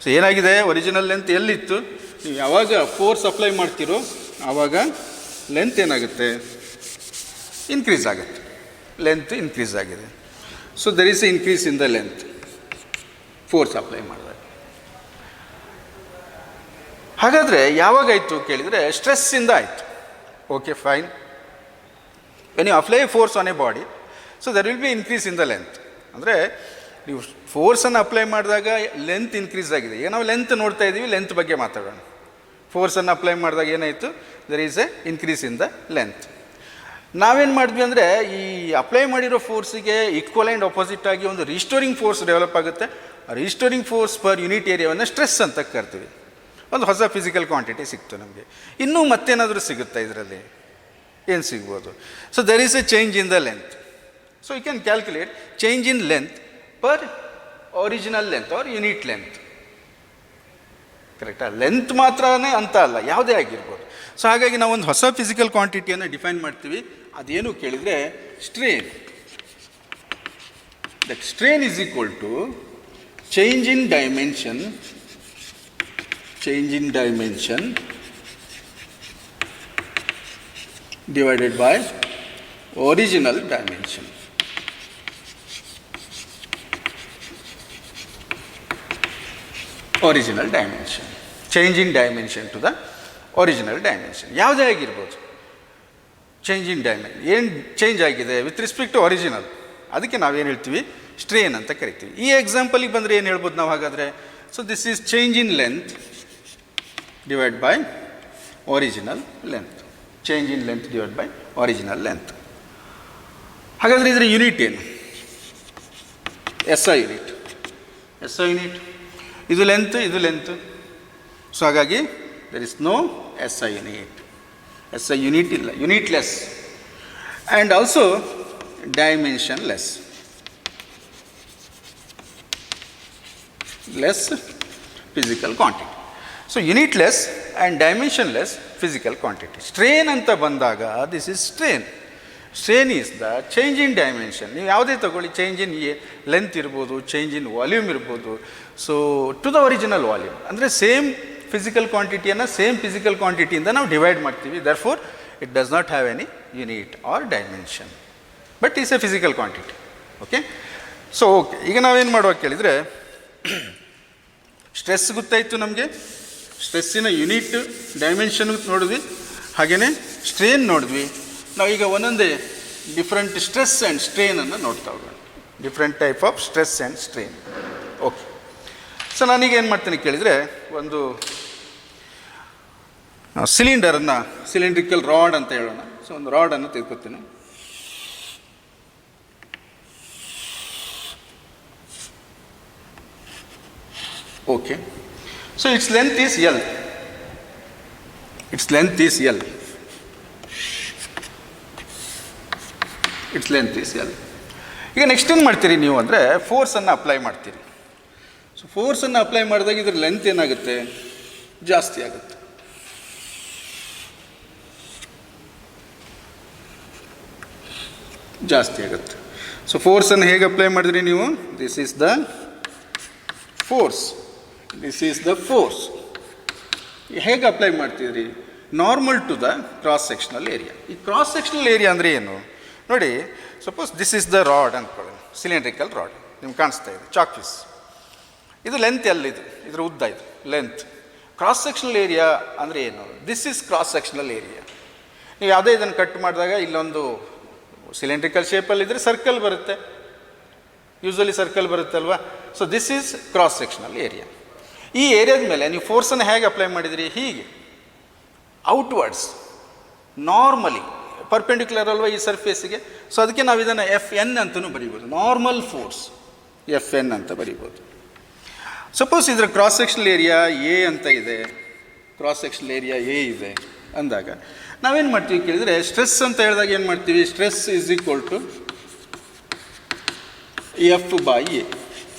So ಏನಾಗಿದೆ, ಒರಿಜಿನಲ್ ಲೆಂತ್ ಎಲ್ಲಿತ್ತು, ನೀವು ಯಾವಾಗ ಫೋರ್ಸ್ ಅಪ್ಲೈ ಮಾಡ್ತೀರೋ ಆವಾಗ ಲೆಂತ್ ಏನಾಗುತ್ತೆ, ಇನ್ಕ್ರೀಸ್ ಆಗುತ್ತೆ, ಲೆಂತ್ ಇನ್ಕ್ರೀಸ್ ಆಗಿದೆ. So there is a increase in the length force apply ಮಾಡಿದಾಗ. ಹಾಗಾದರೆ ಯಾವಾಗಾಯಿತು ಕೇಳಿದರೆ, ಸ್ಟ್ರೆಸ್ಸಿಂದ ಆಯಿತು. Okay fine, when you apply force on a body, so there will be increase in the length. ಅಂದರೆ ನೀವು ಫೋರ್ಸನ್ನು ಅಪ್ಲೈ ಮಾಡಿದಾಗ ಲೆಂತ್ ಇನ್ಕ್ರೀಸ್ ಆಗಿದೆ. ಈಗ ನಾವು ಲೆಂತ್ ನೋಡ್ತಾ ಇದ್ದೀವಿ, ಲೆಂತ್ ಬಗ್ಗೆ ಮಾತಾಡೋಣ. ಫೋರ್ಸನ್ನು ಅಪ್ಲೈ ಮಾಡಿದಾಗ ಏನಾಯಿತು, there is a increase in the length. ನಾವೇನು ಮಾಡಿದ್ವಿ ಅಂದರೆ, ಈ ಅಪ್ಲೈ ಮಾಡಿರೋ ಫೋರ್ಸಿಗೆ ಈಕ್ವಲ್ ಆ್ಯಂಡ್ ಅಪೋಸಿಟ್ ಆಗಿ ಒಂದು ರಿಸ್ಟೋರಿಂಗ್ ಫೋರ್ಸ್ ಡೆವಲಪ್ ಆಗುತ್ತೆ. ಆ ರಿಸ್ಟೋರಿಂಗ್ ಫೋರ್ಸ್ ಪರ್ ಯೂನಿಟ್ ಏರಿಯಾವನ್ನು ಸ್ಟ್ರೆಸ್ ಅಂತ ಕರಿತೀವಿ. ಒಂದು ಹೊಸ ಫಿಸಿಕಲ್ ಕ್ವಾಂಟಿಟಿ ಸಿಕ್ತು ನಮಗೆ. ಇನ್ನೂ ಮತ್ತೇನಾದರೂ ಸಿಗುತ್ತಾ ಇದರಲ್ಲಿ, ಏನು ಸಿಗ್ಬೋದು? So there is a change in the length. So you can calculate change in length per original length or unit length. ಕರೆಕ್ಟಾ? ಲೆಂತ್ ಮಾತ್ರನೇ ಅಂತ ಅಲ್ಲ, ಯಾವುದೇ ಆಗಿರ್ಬೋದು. ಸೊ ಹಾಗಾಗಿ ನಾವು ಒಂದು ಹೊಸ ಫಿಸಿಕಲ್ ಕ್ವಾಂಟಿಟಿಯನ್ನು ಡಿಫೈನ್ ಮಾಡ್ತೀವಿ. ಅದೇನು ಕೇಳಿದರೆ strain. That strain is equal to change in dimension divided by original dimension. Change in dimension to the original dimension. ಯಾವುದೇ ಆಗಿರ್ಬೋದು, ಚೇಂಜ್ ಇನ್ ಡೈಮೆನ್ಷನ್. ಏನು ಚೇಂಜ್ ಆಗಿದೆ ವಿತ್ ರೆಸ್ಪೆಕ್ಟ್ ಟು ಒರಿಜಿನಲ್, ಅದಕ್ಕೆ ನಾವೇನು ಹೇಳ್ತೀವಿ, ಸ್ಟ್ರೇನ್ ಅಂತ ಕರಿತೀವಿ. ಈ ಎಕ್ಸಾಂಪಲಿಗೆ ಬಂದರೆ ಏನು ಹೇಳ್ಬೋದು ನಾವು ಹಾಗಾದರೆ? So this is change in length divide by original length. Change in length divide by original length. ಹಾಗಾದರೆ ಇದರ ಯೂನಿಟ್ ಏನು? SI unit. SI ಯೂನಿಟ್ ಇದು ಲೆಂತ್. ಸೊ ಹಾಗಾಗಿ there is no SI unit. SI unit ಇಲ್ಲ, unitless and also dimensionless. Less physical quantity. So unitless and dimensionless physical quantity. Strain ಅಂತ ಬಂದಾಗ this is strain. Strain is the change in dimension. ನೀವು ಯಾವುದೇ ತಗೊಳ್ಳಿ, ಚೇಂಜ್ ಇನ್ ಲೆಂತ್ ಇರ್ಬೋದು, ಚೇಂಜ್ ಇನ್ ವಾಲ್ಯೂಮ್ ಇರ್ಬೋದು. So to the original volume ಅಂದರೆ ಸೇಮ್ ಫಿಸಿಕಲ್ ಕ್ವಾಂಟಿಟಿಯನ್ನು ಸೇಮ್ ಫಿಸಿಕಲ್ ಕ್ವಾಂಟಿಟಿಯಿಂದ ನಾವು ಡಿವೈಡ್ ಮಾಡ್ತೀವಿ. Therefore it does not have any unit or dimension, but is a physical quantity. Okay. So okay, ಈಗ ನಾವೇನು ಮಾಡುವ ಕೇಳಿದರೆ, ಸ್ಟ್ರೆಸ್ ಗೊತ್ತಾಯಿತು ನಮಗೆ, ಸ್ಟ್ರೆಸ್ಸಿನ ಯೂನಿಟ್ ಡೈಮೆನ್ಷನ್ ನೋಡಿದ್ವಿ, ಹಾಗೆಯೇ ಸ್ಟ್ರೇನ್ ನೋಡಿದ್ವಿ. ನಾವೀಗ ಒಂದೊಂದೇ ಡಿಫ್ರೆಂಟ್ ಸ್ಟ್ರೆಸ್ ಆ್ಯಂಡ್ ಸ್ಟ್ರೇನನ್ನು ನೋಡ್ತಾ ಹೋಗೋಣ. Different type of stress and strain. Okay. So ನಾನೀಗ ಏನು ಮಾಡ್ತೀನಿ ಕೇಳಿದರೆ, ಒಂದು ಸಿಲಿಂಡರನ್ನು, ಸಿಲಿಂಡ್ರಿಕಲ್ ರಾಡ್ ಅಂತ ಹೇಳೋಣ. ಸೊ ಒಂದು ರಾಡನ್ನು ತೆಗೆದುಕೊತೀನಿ. Okay. So its length is L. Its length is L. ಈಗ ನೆಕ್ಸ್ಟ್ ಏನು ಮಾಡ್ತೀರಿ ನೀವು ಅಂದರೆ, ಫೋರ್ಸನ್ನು ಅಪ್ಲೈ ಮಾಡ್ತೀರಿ. ಸೊ ಫೋರ್ಸನ್ನು ಅಪ್ಲೈ ಮಾಡಿದಾಗ ಇದ್ರ ಲೆಂತ್ ಏನಾಗುತ್ತೆ, ಜಾಸ್ತಿ ಆಗುತ್ತೆ. ಸೊ ಫೋರ್ಸನ್ನು ಹೇಗೆ ಅಪ್ಲೈ ಮಾಡಿದ್ರಿ ನೀವು, ದಿಸ್ ಈಸ್ ದ ಫೋರ್ಸ್. ಹೇಗೆ ಅಪ್ಲೈ ಮಾಡ್ತಿದ್ರಿ, normal to the cross sectional area. ಈ ಕ್ರಾಸ್ ಸೆಕ್ಷನಲ್ ಏರಿಯಾ ಅಂದರೆ ಏನು ನೋಡಿ, suppose this is the rod ಅಂದ್ಕೊಳ್ಳಿ, ಸಿಲಿಂಡ್ರಿಕಲ್ ರಾಡ್ ನಿಮ್ಗೆ ಕಾಣಿಸ್ತಾ ಇದೆ, ಚಾಕ್ ಪೀಸ್. ಇದು ಲೆಂತ್ ಎಲ್ಲಿದೆ, ಇದ್ರ ಉದ್ದ ಇದು ಲೆಂತ್. ಕ್ರಾಸ್ ಸೆಕ್ಷನಲ್ ಏರಿಯಾ ಅಂದರೆ ಏನು, this is cross sectional area. ನೀವು ಯಾವುದೇ ಇದನ್ನು ಕಟ್ ಮಾಡಿದಾಗ ಇಲ್ಲೊಂದು ಸಿಲಿಂಡ್ರಿಕಲ್ ಶೇಪಲ್ಲಿದ್ದರೆ ಸರ್ಕಲ್ ಬರುತ್ತೆ, ಯೂಶ್ವಲಿ ಸರ್ಕಲ್ ಬರುತ್ತಲ್ವಾ. So this is cross sectional area. ಈ ಏರಿಯಾದ ಮೇಲೆ ನೀವು ಫೋರ್ಸನ್ನು ಹೇಗೆ ಅಪ್ಲೈ ಮಾಡಿದಿರಿ, ಹೀಗೆ ಔಟ್ವರ್ಡ್ಸ್ ನಾರ್ಮಲಿ ಪರ್ಪೆಂಡಿಕ್ಯುಲರ್ ಅಲ್ವಾ ಈ ಸರ್ಫೇಸಿಗೆ. ಸೊ ಅದಕ್ಕೆ ನಾವು ಇದನ್ನು FN ಅಂತಲೂ ಬರೀಬೋದು, ನಾರ್ಮಲ್ ಫೋರ್ಸ್ FN ಅಂತ ಬರೀಬೋದು. ಸಪೋಸ್ ಇದರ ಕ್ರಾಸ್ ಸೆಕ್ಷನಲ್ ಏರಿಯಾ A ಅಂತ ಇದೆ, ಕ್ರಾಸ್ ಸೆಕ್ಷನಲ್ ಏರಿಯಾ A ಇದೆ ಅಂದಾಗ ನಾವೇನು ಮಾಡ್ತೀವಿ ಕೇಳಿದರೆ, ಸ್ಟ್ರೆಸ್ ಅಂತ ಹೇಳಿದಾಗ ಏನು ಮಾಡ್ತೀವಿ, stress is equal to F/A,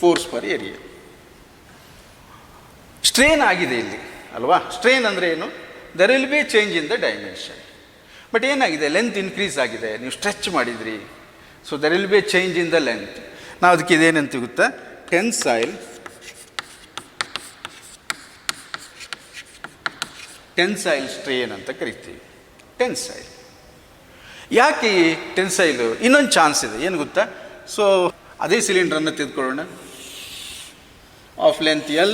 force per area. Strain ಆಗಿದೆ ಇಲ್ಲಿ ಅಲ್ವಾ. ಸ್ಟ್ರೇನ್ ಅಂದರೆ ಏನು, there will be change in the dimension. But ಏನಾಗಿದೆ, ಲೆಂತ್ ಇನ್ಕ್ರೀಸ್ ಆಗಿದೆ, ನೀವು ಸ್ಟ್ರೆಚ್ ಮಾಡಿದ್ರಿ. So there will be change in the length. ನಾವು ಅದಕ್ಕೆ ಇದೇನಂತ ಗೊತ್ತಾ, ಟೆನ್ಸೈಲ್ ಸ್ಟ್ರೇನ್ ಅಂತ ಕರಿತೀವಿ. ಟೆನ್ಸೈಲ್ ಯಾಕೆ ಈ ಟೆನ್ಸೈಲು, ಇನ್ನೊಂದು ಚಾನ್ಸ್ ಇದೆ, ಏನು ಗೊತ್ತಾ. ಸೊ ಅದೇ ಸಿಲಿಂಡ್ರನ್ನು ತೆಗೆದುಕೊಳ್ಳೋಣ, ಆಫ್ ಲೆಂತ್ L.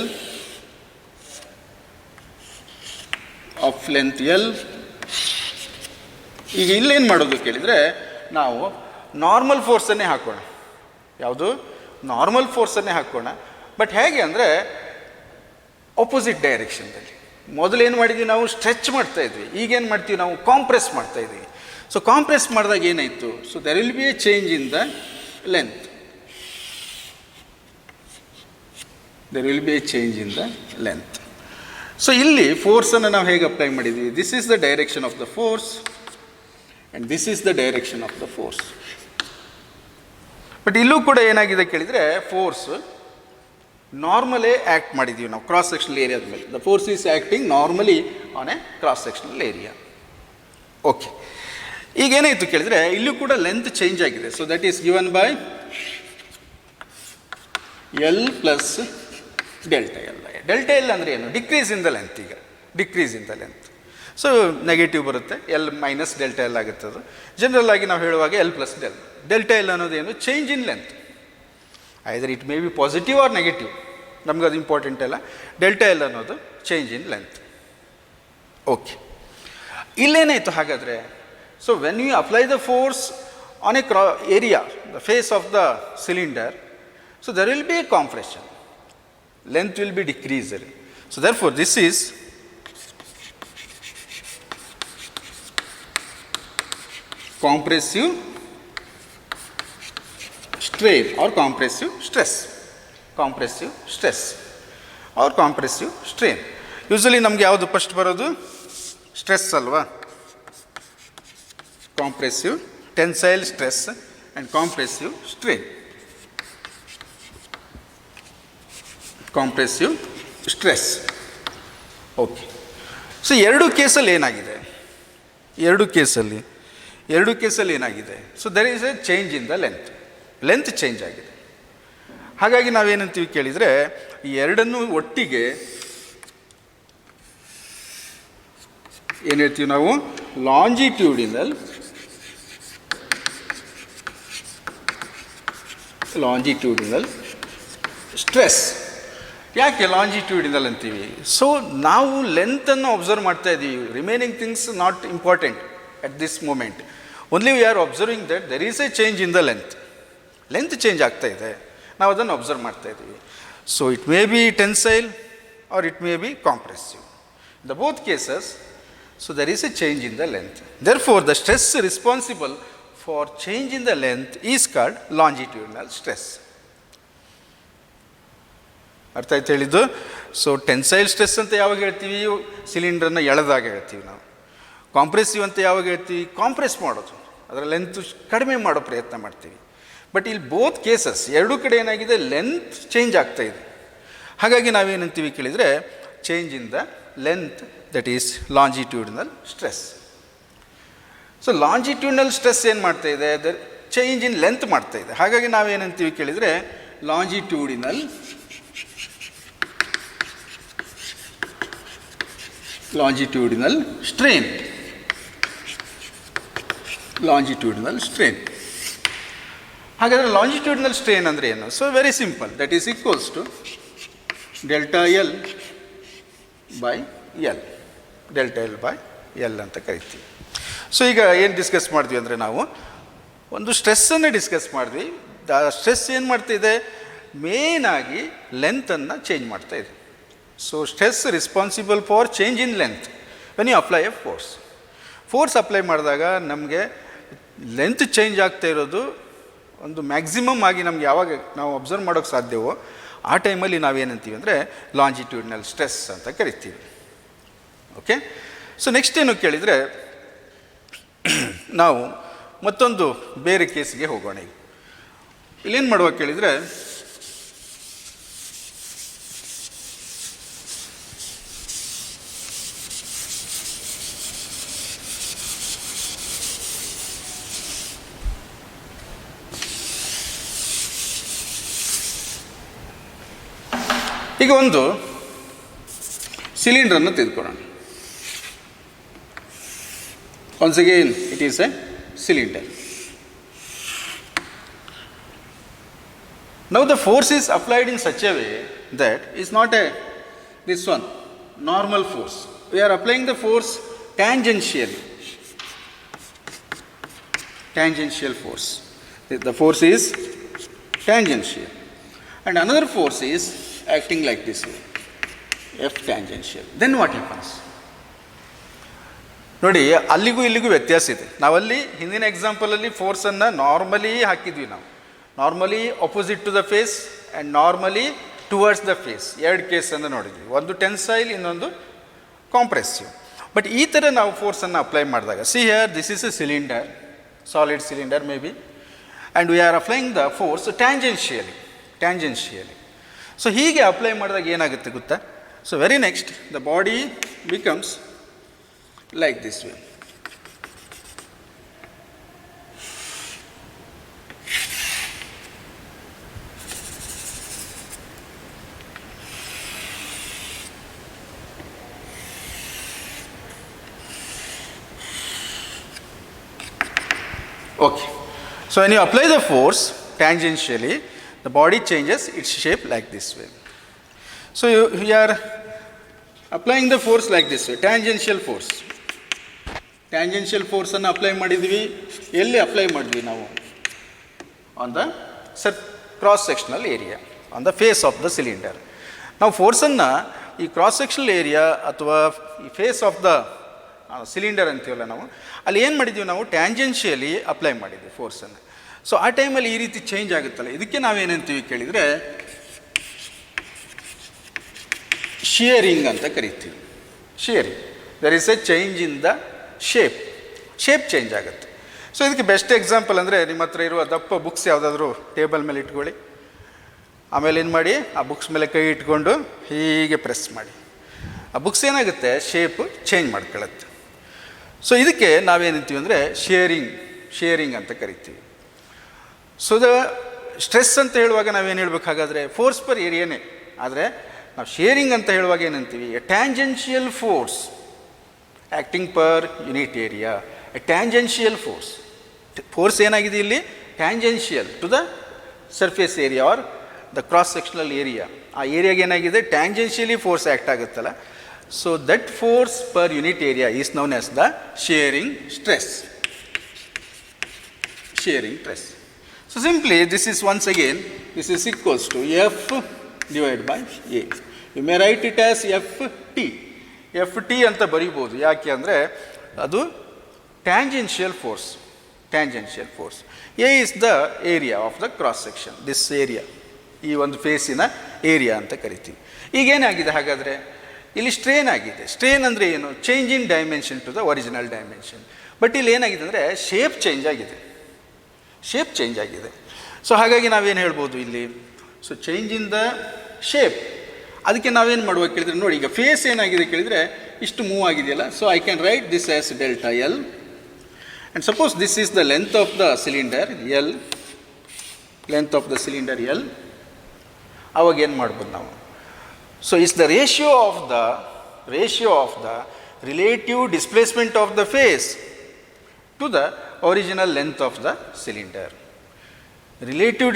ಈಗ ಇಲ್ಲೇನು ಮಾಡೋದು ಕೇಳಿದರೆ, ನಾವು ನಾರ್ಮಲ್ ಫೋರ್ಸನ್ನೇ ಹಾಕೋಣ. ಯಾವುದು, ನಾರ್ಮಲ್ ಫೋರ್ಸನ್ನೇ ಹಾಕೋಣ. ಬಟ್ ಹೇಗೆ ಅಂದರೆ ಆಪೋಸಿಟ್ ಡೈರೆಕ್ಷನ್ದಲ್ಲಿ. ಮೊದಲೇನು ಮಾಡಿದ್ವಿ, ನಾವು ಸ್ಟ್ರೆಚ್ ಮಾಡ್ತಾ ಇದ್ವಿ, ಈಗೇನು ಮಾಡ್ತೀವಿ, ನಾವು ಕಾಂಪ್ರೆಸ್ ಮಾಡ್ತಾ ಇದ್ವಿ. ಸೊ ಕಾಂಪ್ರೆಸ್ ಮಾಡಿದಾಗ ಏನಾಯಿತು, so there will be A change in the length. So ಇಲ್ಲಿ ಫೋರ್ಸನ್ನು ನಾವು ಹೇಗೆ ಅಪ್ಲೈ ಮಾಡಿದ್ವಿ, this is the direction of the force and this is the direction of the force. But ಇಲ್ಲೂ ಕೂಡ ಏನಾಗಿದೆ ಕೇಳಿದರೆ, ಫೋರ್ಸ್ ನಾರ್ಮಲೇ ಆ್ಯಕ್ಟ್ ಮಾಡಿದ್ದೀವಿ ನಾವು ಕ್ರಾಸ್ ಸೆಕ್ಷನಲ್ ಏರಿಯಾದ ಮೇಲೆ. The force is acting normally on a cross sectional area. Okay. ಈಗೇನಾಯಿತು ಕೇಳಿದರೆ, ಇಲ್ಲೂ ಕೂಡ ಲೆಂತ್ ಚೇಂಜ್ ಆಗಿದೆ. So that is given by L plus delta L. Delta L ಅಂದರೆ ಏನು, ಡಿಕ್ರೀಸ್ ಇನ್ ದ ಲೆಂತ್. ಈಗ decrease in the length, so negative ಬರುತ್ತೆ, L ಮೈನಸ್ ಡೆಲ್ಟಾ L ಆಗುತ್ತೆ. ಅದು ಜನರಲ್ ಆಗಿ ನಾವು ಹೇಳುವಾಗ L ಪ್ಲಸ್ ಡೆಲ್ಟಾ L ಅನ್ನೋದೇನು, change in length. Either it may be positive or negative, ನಮ್ಗೆ ಅದು ಇಂಪಾರ್ಟೆಂಟ್ ಅಲ್ಲ. ಡೆಲ್ಟಾ L ಅನ್ನೋದು ಚೇಂಜ್ ಇನ್ ಲೆಂತ್. ಓಕೆ. ಇಲ್ಲೇನಾಯಿತು ಹಾಗಾದರೆ, so when you apply the force on a area, the face of the cylinder, so there will be a compression, length will be decreased. So therefore this is compressive strain or compressive stress. Compressive stress or compressive strain. Usually ನಮ್ಗೆ ಯಾವುದು ಫಸ್ಟ್ ಬರೋದು? ಸ್ಟ್ರೆಸ್ ಅಲ್ವಾ? Compressive tensile stress and compressive strain. Compressive stress. Okay. So ಎರಡು ಕೇಸಲ್ಲಿ ಏನಾಗಿದೆ? ಎರಡು ಕೇಸಲ್ಲಿ ಏನಾಗಿದೆ? So there is a change in the length change ಆಗಿದೆ. ಹಾಗಾಗಿ ನಾವೇನಂತೀವಿ ಕೇಳಿದರೆ, ಈ ಎರಡನ್ನೂ ಒಟ್ಟಿಗೆ ಏನು ಹೇಳ್ತೀವಿ ನಾವು? Longitudinal stress. ಯಾಕೆ ಲಾಂಜಿಟ್ಯೂಡಿನಲ್ ಅಂತೀವಿ? ಸೊ ನಾವು ಲೆಂತನ್ನು ಅಬ್ಸರ್ವ್ ಮಾಡ್ತಾ ಇದ್ದೀವಿ. Remaining things not important at this moment. Only we are observing that there is a change in the length change ಆಗ್ತಾ ಇದೆ, ನಾವು ಅದನ್ನು ಅಬ್ಸರ್ವ್ ಮಾಡ್ತಾ ಇದ್ದೀವಿ. So it may be tensile or it may be compressive. The both cases, so there is a change in the length. Therefore, the stress responsible for change in the length is called longitudinal stress. ಅರ್ಥ ಆಯ್ತು ಹೇಳಿದ್ದು? ಸೊ ಟೆನ್ಸೈಲ್ ಸ್ಟ್ರೆಸ್ ಅಂತ ಯಾವಾಗ ಹೇಳ್ತೀವಿ? ಸಿಲಿಂಡ್ರನ್ನ ಎಳೆದಾಗ ಹೇಳ್ತೀವಿ ನಾವು. ಕಾಂಪ್ರೆಸಿವ್ ಅಂತ ಯಾವಾಗ ಹೇಳ್ತೀವಿ? ಕಾಂಪ್ರೆಸ್ ಮಾಡೋದು, ಅದರ ಲೆಂತ್ ಕಡಿಮೆ ಮಾಡೋ ಪ್ರಯತ್ನ ಮಾಡ್ತೀವಿ. ಬಟ್ ಇಲ್ಲಿ ಬೋತ್ ಕೇಸಸ್, ಎರಡೂ ಕಡೆ ಏನಾಗಿದೆ? ಲೆಂತ್ ಚೇಂಜ್ ಆಗ್ತಾ ಇದೆ. ಹಾಗಾಗಿ ನಾವೇನಂತೀವಿ ಕೇಳಿದರೆ, change in the length, that is longitudinal stress. So longitudinal stress ಏನು ಮಾಡ್ತಾ ಇದೆ? ಚೇಂಜ್ ಇನ್ ಲೆಂತ್ ಮಾಡ್ತಾ ಇದೆ. ಹಾಗಾಗಿ ನಾವೇನಂತೀವಿ ಕೇಳಿದರೆ, ಲಾಂಜಿಟ್ಯೂಡಿನಲ್ ಸ್ಟ್ರೇನ್. ಹಾಗಾದರೆ ಲಾಂಜಿಟ್ಯೂಡಿನಲ್ ಸ್ಟ್ರೇನ್ ಅಂದರೆ ಏನು? So very simple, that is equals to delta L by L. Delta L by L ಅಂತ ಕರಿತೀವಿ. ಸೊ ಈಗ ಏನು ಡಿಸ್ಕಸ್ ಮಾಡಿದ್ವಿ ಅಂದರೆ, ನಾವು ಒಂದು ಸ್ಟ್ರೆಸ್ಸನ್ನು ಡಿಸ್ಕಸ್ ಮಾಡಿದ್ವಿ. ಸ್ಟ್ರೆಸ್ ಏನು ಮಾಡ್ತಾಯಿದೆ? ಮೇನಾಗಿ ಲೆಂತನ್ನು ಚೇಂಜ್ ಮಾಡ್ತಾಯಿದೆ. So stress responsible for change in length when you apply a force apply ಮಾಡಿದಾಗ ನಮಗೆ ಲೆಂತ್ ಚೇಂಜ್ ಆಗ್ತಾ ಇರೋದು ಒಂದು ಮ್ಯಾಕ್ಸಿಮಮ್ ಆಗಿ ನಮ್ಗೆ ಯಾವಾಗ ನಾವು ಅಬ್ಸರ್ವ್ ಮಾಡೋಕ್ಕೆ ಸಾಧ್ಯವೋ ಆ ಟೈಮಲ್ಲಿ ನಾವೇನಂತೀವಿ ಅಂದರೆ ಲಾಂಜಿಟ್ಯೂಡಿನಲ್ ಸ್ಟ್ರೆಸ್ ಅಂತ ಕರಿತೀವಿ. ಓಕೆ. ಸೊ ನೆಕ್ಸ್ಟ್ ಏನು ಕೇಳಿದರೆ, ನಾವು ಮತ್ತೊಂದು ಬೇರೆ ಕೇಸಿಗೆ ಹೋಗೋಣ. ಇಲ್ಲೇನು ಮಾಡುವ ಕೇಳಿದರೆ, ಈಗ ಒಂದು ಸಿಲಿಂಡ್ರನ್ನು ತೆಗೆದುಕೊಳ್ಳೋಣ. Once again, it is a cylinder. Now the force is applied in such a way that it's not this one normal force. We are applying the force tangentially. Tangential force. The force is tangential, and another force is acting like this way, F tangential. Then what happens? ನೋಡಿ, ಅಲ್ಲಿಗೂ ಇಲ್ಲಿಗೂ ವ್ಯತ್ಯಾಸ ಇದೆ. ನಾವಲ್ಲಿ ಹಿಂದಿನ ಎಕ್ಸಾಂಪಲಲ್ಲಿ ಫೋರ್ಸನ್ನು ನಾರ್ಮಲಿ ಹಾಕಿದ್ವಿ. ನಾವು normally opposite to the face and normally towards the face, ಎರಡು ಕೇಸನ್ನು ನೋಡಿದ್ವಿ. ಒಂದು ಟೆನ್ಸೈಲ್, ಇನ್ನೊಂದು ಕಾಂಪ್ರೆಸಿವ್. ಬಟ್ ಈ ಥರ ನಾವು ಫೋರ್ಸನ್ನು ಅಪ್ಲೈ ಮಾಡಿದಾಗ, see here this is a cylinder, solid cylinder may be, and we are applying the force tangentially. So ಹೀಗೆ ಅಪ್ಲೈ ಮಾಡಿದಾಗ ಏನಾಗುತ್ತೆ ಗೊತ್ತಾ? So very next the body becomes like this way. Okay. So when you apply the force tangentially, the body changes its shape like this way. So you are applying the force like this way, tangential force. Tangential ಫೋರ್ಸನ್ನು ಅಪ್ಲೈ ಮಾಡಿದ್ವಿ. ಎಲ್ಲಿ ಅಪ್ಲೈ ಮಾಡಿದ್ವಿ ನಾವು? On the cross sectional area, on the face of the cylinder. ನಾವು ಫೋರ್ಸನ್ನು ಈ ಕ್ರಾಸ್ ಸೆಕ್ಷನಲ್ ಏರಿಯಾ ಅಥವಾ ಈ ಫೇಸ್ ಆಫ್ ದ ಸಿಲಿಂಡರ್ ಅಂತೀವಲ್ಲ ನಾವು, ಅಲ್ಲಿ ಏನು ಮಾಡಿದ್ವಿ ನಾವು? ಟ್ಯಾಂಜೆನ್ಷಿಯಲಿ ಅಪ್ಲೈ ಮಾಡಿದ್ವಿ ಫೋರ್ಸನ್ನು. ಸೊ ಆ ಟೈಮಲ್ಲಿ ಈ ರೀತಿ ಚೇಂಜ್ ಆಗುತ್ತಲ್ಲ, ಇದಕ್ಕೆ ನಾವೇನಂತೀವಿ ಕೇಳಿದರೆ ಶಿಯರಿಂಗ್ ಅಂತ ಕರಿತೀವಿ. Shearing, there is a change in the shape change ಆಗುತ್ತೆ. ಸೊ ಇದಕ್ಕೆ ಬೆಸ್ಟ್ ಎಕ್ಸಾಂಪಲ್ ಅಂದರೆ ನಿಮ್ಮ ಹತ್ರ ಇರುವ ದಪ್ಪ ಬುಕ್ಸ್ ಯಾವುದಾದ್ರೂ ಟೇಬಲ್ ಮೇಲೆ ಇಟ್ಕೊಳ್ಳಿ, ಆಮೇಲೆ ಏನು ಮಾಡಿ ಆ ಬುಕ್ಸ್ ಮೇಲೆ ಕೈ ಇಟ್ಕೊಂಡು ಹೀಗೆ ಪ್ರೆಸ್ ಮಾಡಿ, ಆ ಬುಕ್ಸ್ ಏನಾಗುತ್ತೆ ಶೇಪ್ ಚೇಂಜ್ ಮಾಡ್ಕೊಳ್ಳುತ್ತೆ. ಸೊ ಇದಕ್ಕೆ ನಾವೇನಂತೀವಿ ಅಂದರೆ ಶಿಯರಿಂಗ್ ಅಂತ ಕರಿತೀವಿ. ಸೊ ದ ಸ್ಟ್ರೆಸ್ ಅಂತ ಹೇಳುವಾಗ ನಾವೇನು ಹೇಳ್ಬೇಕು, ಹಾಗಾದರೆ ಫೋರ್ಸ್ ಪರ್ ಏರಿಯಾನೇ. ಆದರೆ ನಾವು ಶಿಯರಿಂಗ್ ಅಂತ ಹೇಳುವಾಗ ಏನಂತೀವಿ, a tangential force acting per unit area. A tangential force ಏನಾಗಿದೆ ಇಲ್ಲಿ, tangential to the surface area or the cross sectional area. ಆ ಏರಿಯಾಗೆ ಏನಾಗಿದೆ ಟ್ಯಾಂಜೆನ್ಷಿಯಲಿ ಫೋರ್ಸ್ ಆ್ಯಕ್ಟ್ ಆಗುತ್ತಲ್ಲ, so that force per unit area is known as the shearing stress. So simply this is once again, this is equals to F divided by A. You may write it as FT ಅಂತ ಬರೀಬೋದು. ಯಾಕೆ ಅಂದರೆ ಅದು tangential force. A is the area of the cross section, this area, ಈ ಒಂದು ಫೇಸಿನ ಏರಿಯಾ ಅಂತ ಕರಿತೀವಿ. ಈಗೇನಾಗಿದೆ ಹಾಗಾದರೆ, ಇಲ್ಲಿ ಸ್ಟ್ರೇನ್ ಆಗಿದೆ. ಸ್ಟ್ರೇನ್ ಅಂದರೆ ಏನು, change in dimension to the original dimension. But ಇಲ್ಲಿ ಏನಾಗಿದೆ ಅಂದರೆ ಶೇಪ್ ಚೇಂಜ್ ಆಗಿದೆ. ಸೊ ಹಾಗಾಗಿ ನಾವೇನು ಹೇಳ್ಬೋದು ಇಲ್ಲಿ, so change in the shape. ಅದಕ್ಕೆ ನಾವೇನು ಮಾಡುವ ಕೇಳಿದರೆ, ನೋಡಿ ಈಗ ಫೇಸ್ ಏನಾಗಿದೆ ಕೇಳಿದರೆ ಇಷ್ಟು ಮೂವ್ ಆಗಿದೆಯಲ್ಲ, so I can write this as delta L, and suppose this is the length of the cylinder L, ಅವಾಗ ಏನು ಮಾಡ್ಬೋದು ನಾವು, so it's the ratio of the relative displacement of the face to the original length of the cylinder. Relative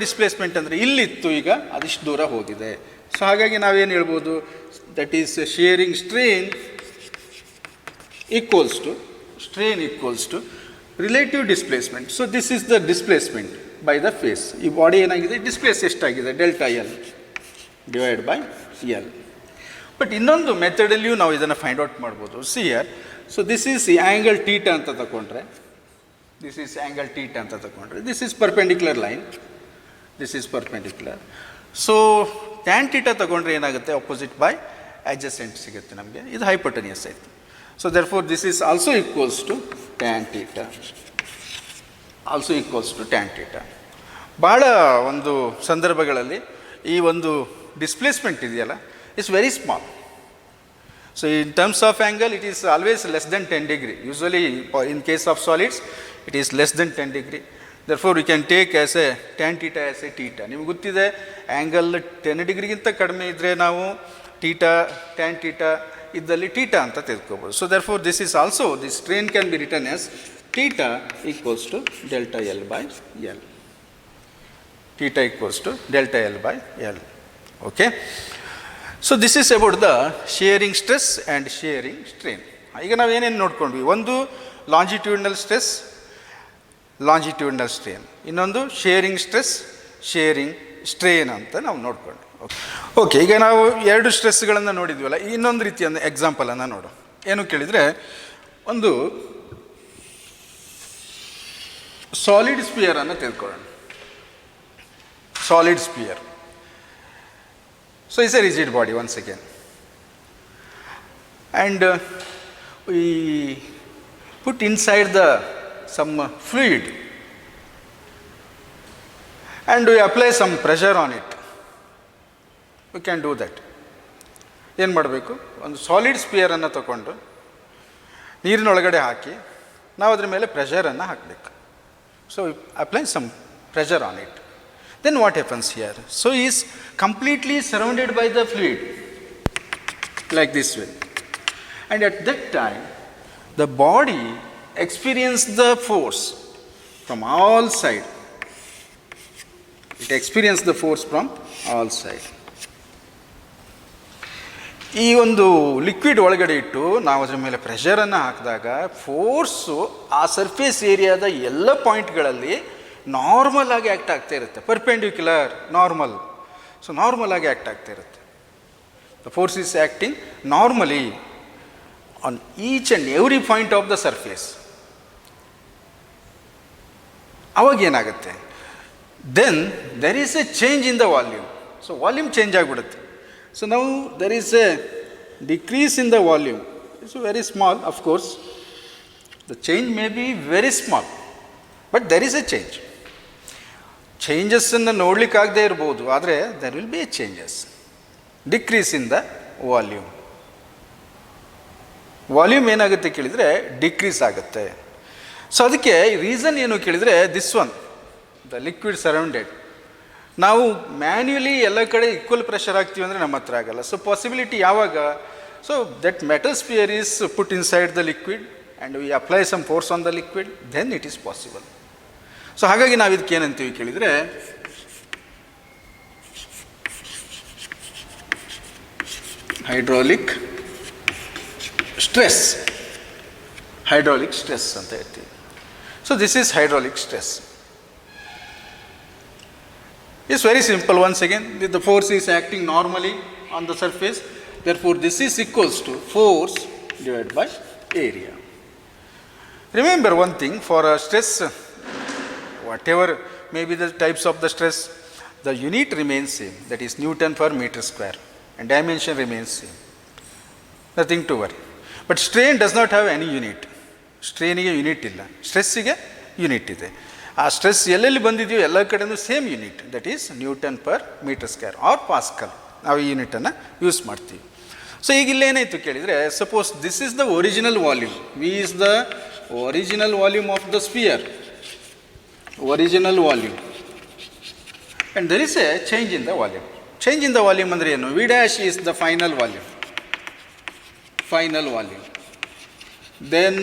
displacement ಅಂದರೆ ಇಲ್ಲಿತ್ತು, ಈಗ ಅದಿಷ್ಟು ದೂರ ಹೋಗಿದೆ. ಸೊ ಹಾಗಾಗಿ ನಾವೇನು ಹೇಳ್ಬೋದು, that is shearing strain equals to relative displacement. So this is the displacement by the face. ಈ ಬಾಡಿ ಏನಾಗಿದೆ, ಡಿಸ್ಪ್ಲೇಸ್ ಎಷ್ಟಾಗಿದೆ, delta L divide by L. But ಇನ್ನೊಂದು ಮೆಥಡಲ್ಲಿಯೂ ನಾವು ಇದನ್ನು ಫೈಂಡ್ ಔಟ್ ಮಾಡ್ಬೋದು. See here, so this is angle theta ಅಂತ ತಗೊಂಡ್ರೆ, this is perpendicular line, so tan theta ತಗೊಂಡ್ರೆ ಏನಾಗುತ್ತೆ, ಅಪೋಸಿಟ್ ಬೈ ಅಡ್ಜಸೆಂಟ್ ಸಿಗುತ್ತೆ ನಮಗೆ, ಇದು ಹೈಪೋಟೆನಿಯಸ್ ಆಯಿತು. So therefore this is also equals to tan theta. ಭಾಳ ಒಂದು ಸಂದರ್ಭಗಳಲ್ಲಿ ಈ ಒಂದು ಡಿಸ್ಪ್ಲೇಸ್ಮೆಂಟ್ ಇದೆಯಲ್ಲ, it's very small. So in terms of angle, it is always less than 10 degree. Usually in case of solids, it is less than 10 degree. Therefore we can take as a tan theta as a theta. ನಿಮಗೆ ಗೊತ್ತಿದೆ, ಆ್ಯಂಗಲ್ 10 ಡಿಗ್ರಿಗಿಂತ ಕಡಿಮೆ ಇದ್ದರೆ ನಾವು tan theta ಇದ್ದಲ್ಲಿ theta ಅಂತ ತೆಗೆದುಕೋಬೋದು. So therefore this is also, this strain can be written as theta equals to delta L by L. Okay. So this is about the shearing stress and shearing strain. ಈಗ ನಾವೇನೇನು ನೋಡ್ಕೊಂಡ್ವಿ, ಒಂದು ಲಾಂಜಿಟ್ಯೂಡ್ನಲ್ ಸ್ಟ್ರೇನ್, ಇನ್ನೊಂದು ಶಿಯರಿಂಗ್ ಸ್ಟ್ರೆಸ್, ಶಿಯರಿಂಗ್ ಸ್ಟ್ರೇನ್ ಅಂತ ನಾವು ನೋಡ್ಕೊಂಡ್ವಿ. ಓಕೆ, ಈಗ ನಾವು ಎರಡು ಸ್ಟ್ರೆಸ್ಗಳನ್ನು ನೋಡಿದ್ವಲ್ಲ, ಇನ್ನೊಂದು ರೀತಿಯ ಎಕ್ಸಾಂಪಲನ್ನು ನೋಡು. ಏನು ಕೇಳಿದರೆ, ಒಂದು ಸಾಲಿಡ್ ಸ್ಪಿಯರನ್ನು ತೆಗೆದುಕೊಳ್ಳೋಣ. Solid sphere, so it's a rigid body once again, and we put inside some fluid and we apply some pressure on it. We can do that. ಏನು ಮಾಡಬೇಕು, ಒಂದು ಸಾಲಿಡ್ ಸ್ಪಿಯರನ್ನು ತಗೊಂಡು ನೀರಿನೊಳಗಡೆ ಹಾಕಿ ನಾವು ಅದ್ರ ಮೇಲೆ ಪ್ರೆಷರನ್ನು ಹಾಕಬೇಕು. So apply some pressure on it. Then what happens here? So he is completely surrounded by the fluid like this way, and at that time the body experiences the force from all sides. It experiences the force from all sides. ಈ ಒಂದು ಲಿಕ್ವಿಡ್ ಒಳಗಡೆ ಇಟ್ಟು ನಾವು ಅದರ ಮೇಲೆ ಪ್ರೆಷರನ್ನು ಹಾಕಿದಾಗ ಫೋರ್ಸು ಆ ಸರ್ಫೇಸ್ ಏರಿಯಾದ ಎಲ್ಲ ಪಾಯಿಂಟ್ಗಳಲ್ಲಿ ನಾರ್ಮಲ್ ಆಗಿ ಆ್ಯಕ್ಟ್ ಆಗ್ತಾ ಇರುತ್ತೆ. Perpendicular, normal. ಸೊ ನಾರ್ಮಲ್ ಆಗಿ ಆ್ಯಕ್ಟ್ ಆಗ್ತಾ ಇರುತ್ತೆ. The force is acting normally on each and every point of the surface. ಅವಾಗ ಏನಾಗುತ್ತೆ, then there is a change in the volume. So volume change ಆಗಿಬಿಡುತ್ತೆ. ಸೊ ನಾವು there is a decrease in the volume. It's very small, of course the change may be very small, but there is a change. ಚೇಂಜಸ್ಸನ್ನು ನೋಡಲಿಕ್ಕಾಗದೇ ಇರ್ಬೋದು, ಆದರೆ there will be a changes. Decrease in the volume. Volume ಏನಾಗುತ್ತೆ ಕೇಳಿದರೆ ಡಿಕ್ರೀಸ್ ಆಗುತ್ತೆ. ಸೊ ಅದಕ್ಕೆ ರೀಸನ್ ಏನು ಕೇಳಿದರೆ this one, the liquid surrounded. ನಾವು ಮ್ಯಾನ್ಯುಲಿ ಎಲ್ಲ ಕಡೆ ಈಕ್ವಲ್ ಪ್ರೆಷರ್ ಹಾಕ್ತೀವಿ ಅಂದರೆ ನಮ್ಮ ಹತ್ರ ಆಗಲ್ಲ. ಸೊ ಪಾಸಿಬಿಲಿಟಿ ಯಾವಾಗ, so that metal sphere is put inside the liquid and we apply some force on the liquid, then it is possible. So ಹಾಗಾಗಿ ನಾವು ಇದಕ್ಕೆ ಏನಂತೀವಿ ಕೇಳಿದರೆ ಹೈಡ್ರಾಲಿಕ್ ಸ್ಟ್ರೆಸ್. ಹೈಡ್ರಾಲಿಕ್ ಸ್ಟ್ರೆಸ್ ಅಂತ ಹೇಳ್ತೀವಿ. So this is hydraulic stress. It's very simple. Once again, the force is acting normally on the surface, therefore this is equals to force divided by area. Remember one thing, for a stress, whatever may be the types of the stress, the unit remains same, that is Newton per meter square, and dimension remains same. Nothing to worry. But strain does not have any unit. Strain ಗೆ ಯೂನಿಟ್ ಇಲ್ಲ, ಸ್ಟ್ರೆಸ್ಸಿಗೆ ಯೂನಿಟ್ ಇದೆ. ಆ ಸ್ಟ್ರೆಸ್ ಎಲ್ಲೆಲ್ಲಿ ಬಂದಿದೆಯೋ ಎಲ್ಲ ಕಡೆಯೂ same unit, that is newton per metre square or pascal. ನಾವು ಈ ಯೂನಿಟನ್ನು ಯೂಸ್ ಮಾಡ್ತೀವಿ. ಸೊ ಈಗ ಇಲ್ಲೇನಾಯಿತು ಕೇಳಿದರೆ, suppose this is the original volume, V is the original volume of the sphere, original volume, and there is a change in the volume. Change in the volume ಅಂದರೆ ಏನು, V dash is the final volume, final volume. Then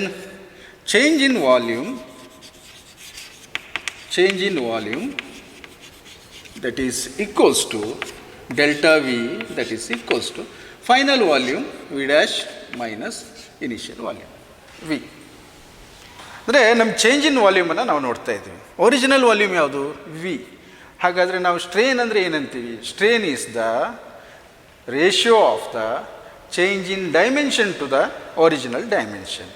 change in volume, change in volume, that is equals to delta V, that is equals to final volume V dash minus initial volume V. ಅಂದರೆ ನಮ್ಮ ಚೇಂಜ್ ಇನ್ ವಾಲ್ಯೂಮನ್ನು ನಾವು ನೋಡ್ತಾ ಇದ್ದೀವಿ. ಒರಿಜಿನಲ್ ವಾಲ್ಯೂಮ್ ಯಾವುದು, ವಿ. ಹಾಗಾದರೆ ನಾವು ಸ್ಟ್ರೇನ್ ಅಂದರೆ ಏನಂತೀವಿ, strain is the ratio of the change in dimension to the original dimension.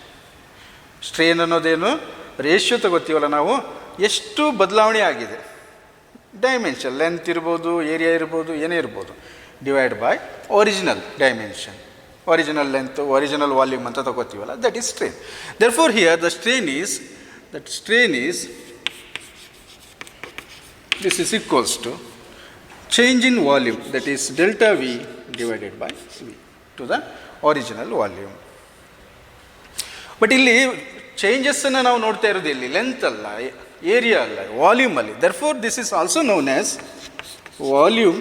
Strain ಅನ್ನೋದೇನು, ರೇಷಿಯೋ ತಗೋತೀವಲ್ಲ ನಾವು, ಎಷ್ಟು ಬದಲಾವಣೆ ಆಗಿದೆ, ಡೈಮೆನ್ಷನ್, ಲೆಂತ್ ಇರ್ಬೋದು, ಏರಿಯಾ ಇರ್ಬೋದು, ಏನೇ ಇರ್ಬೋದು, divide by original dimension, original length, original volume ಅಂತ ತಗೋತೀವಲ್ಲ, that is strain. Therefore here the strain is, that strain is, this is equals to change in volume, that is delta V divided by V to the original volume. But ಇಲ್ಲಿ ಚೇಂಜಸ್ಸನ್ನು ನಾವು ನೋಡ್ತಾ ಇರೋದು ಇಲ್ಲಿ ಲೆಂತ್ ಅಲ್ಲ, ಏರಿಯಾ ಅಲ್ಲ, ವಾಲ್ಯೂಮಲ್ಲಿ. Therefore this is also known as volume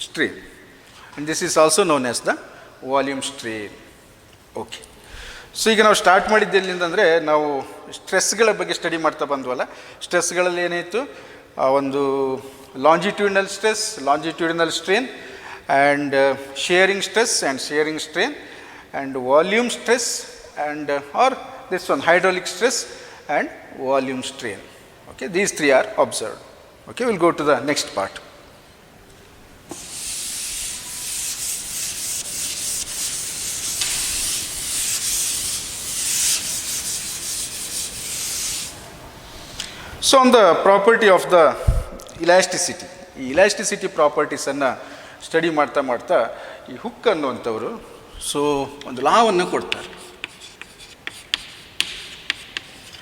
strain, and this is also known as the volume strain. Okay. So ಈಗ ನಾವು ಸ್ಟಾರ್ಟ್ ಮಾಡಿದ್ದು ಎಲ್ಲಿಂದಂದರೆ, ನಾವು ಸ್ಟ್ರೆಸ್ಗಳ ಬಗ್ಗೆ ಸ್ಟಡಿ ಮಾಡ್ತಾ ಬಂದ್ವಲ್ಲ. ಸ್ಟ್ರೆಸ್ಗಳಲ್ಲಿ ಏನಾಯಿತು, ಒಂದು longitudinal stress, longitudinal strain, and shearing stress and shearing strain, and volume stress, and or this one hydraulic stress and volume strain. Okay, these three are observed. Okay, we'll go to the next part. So on the property of the elasticity, ಈ ಇಲಾಸ್ಟಿಸಿಟಿ ಪ್ರಾಪರ್ಟೀಸನ್ನು ಸ್ಟಡಿ ಮಾಡ್ತಾ ಮಾಡ್ತಾ ಈ ಹುಕ್ ಅನ್ನುವಂಥವರು ಸೊ ಒಂದು ಲಾವನ್ನು ಕೊಡ್ತಾರೆ.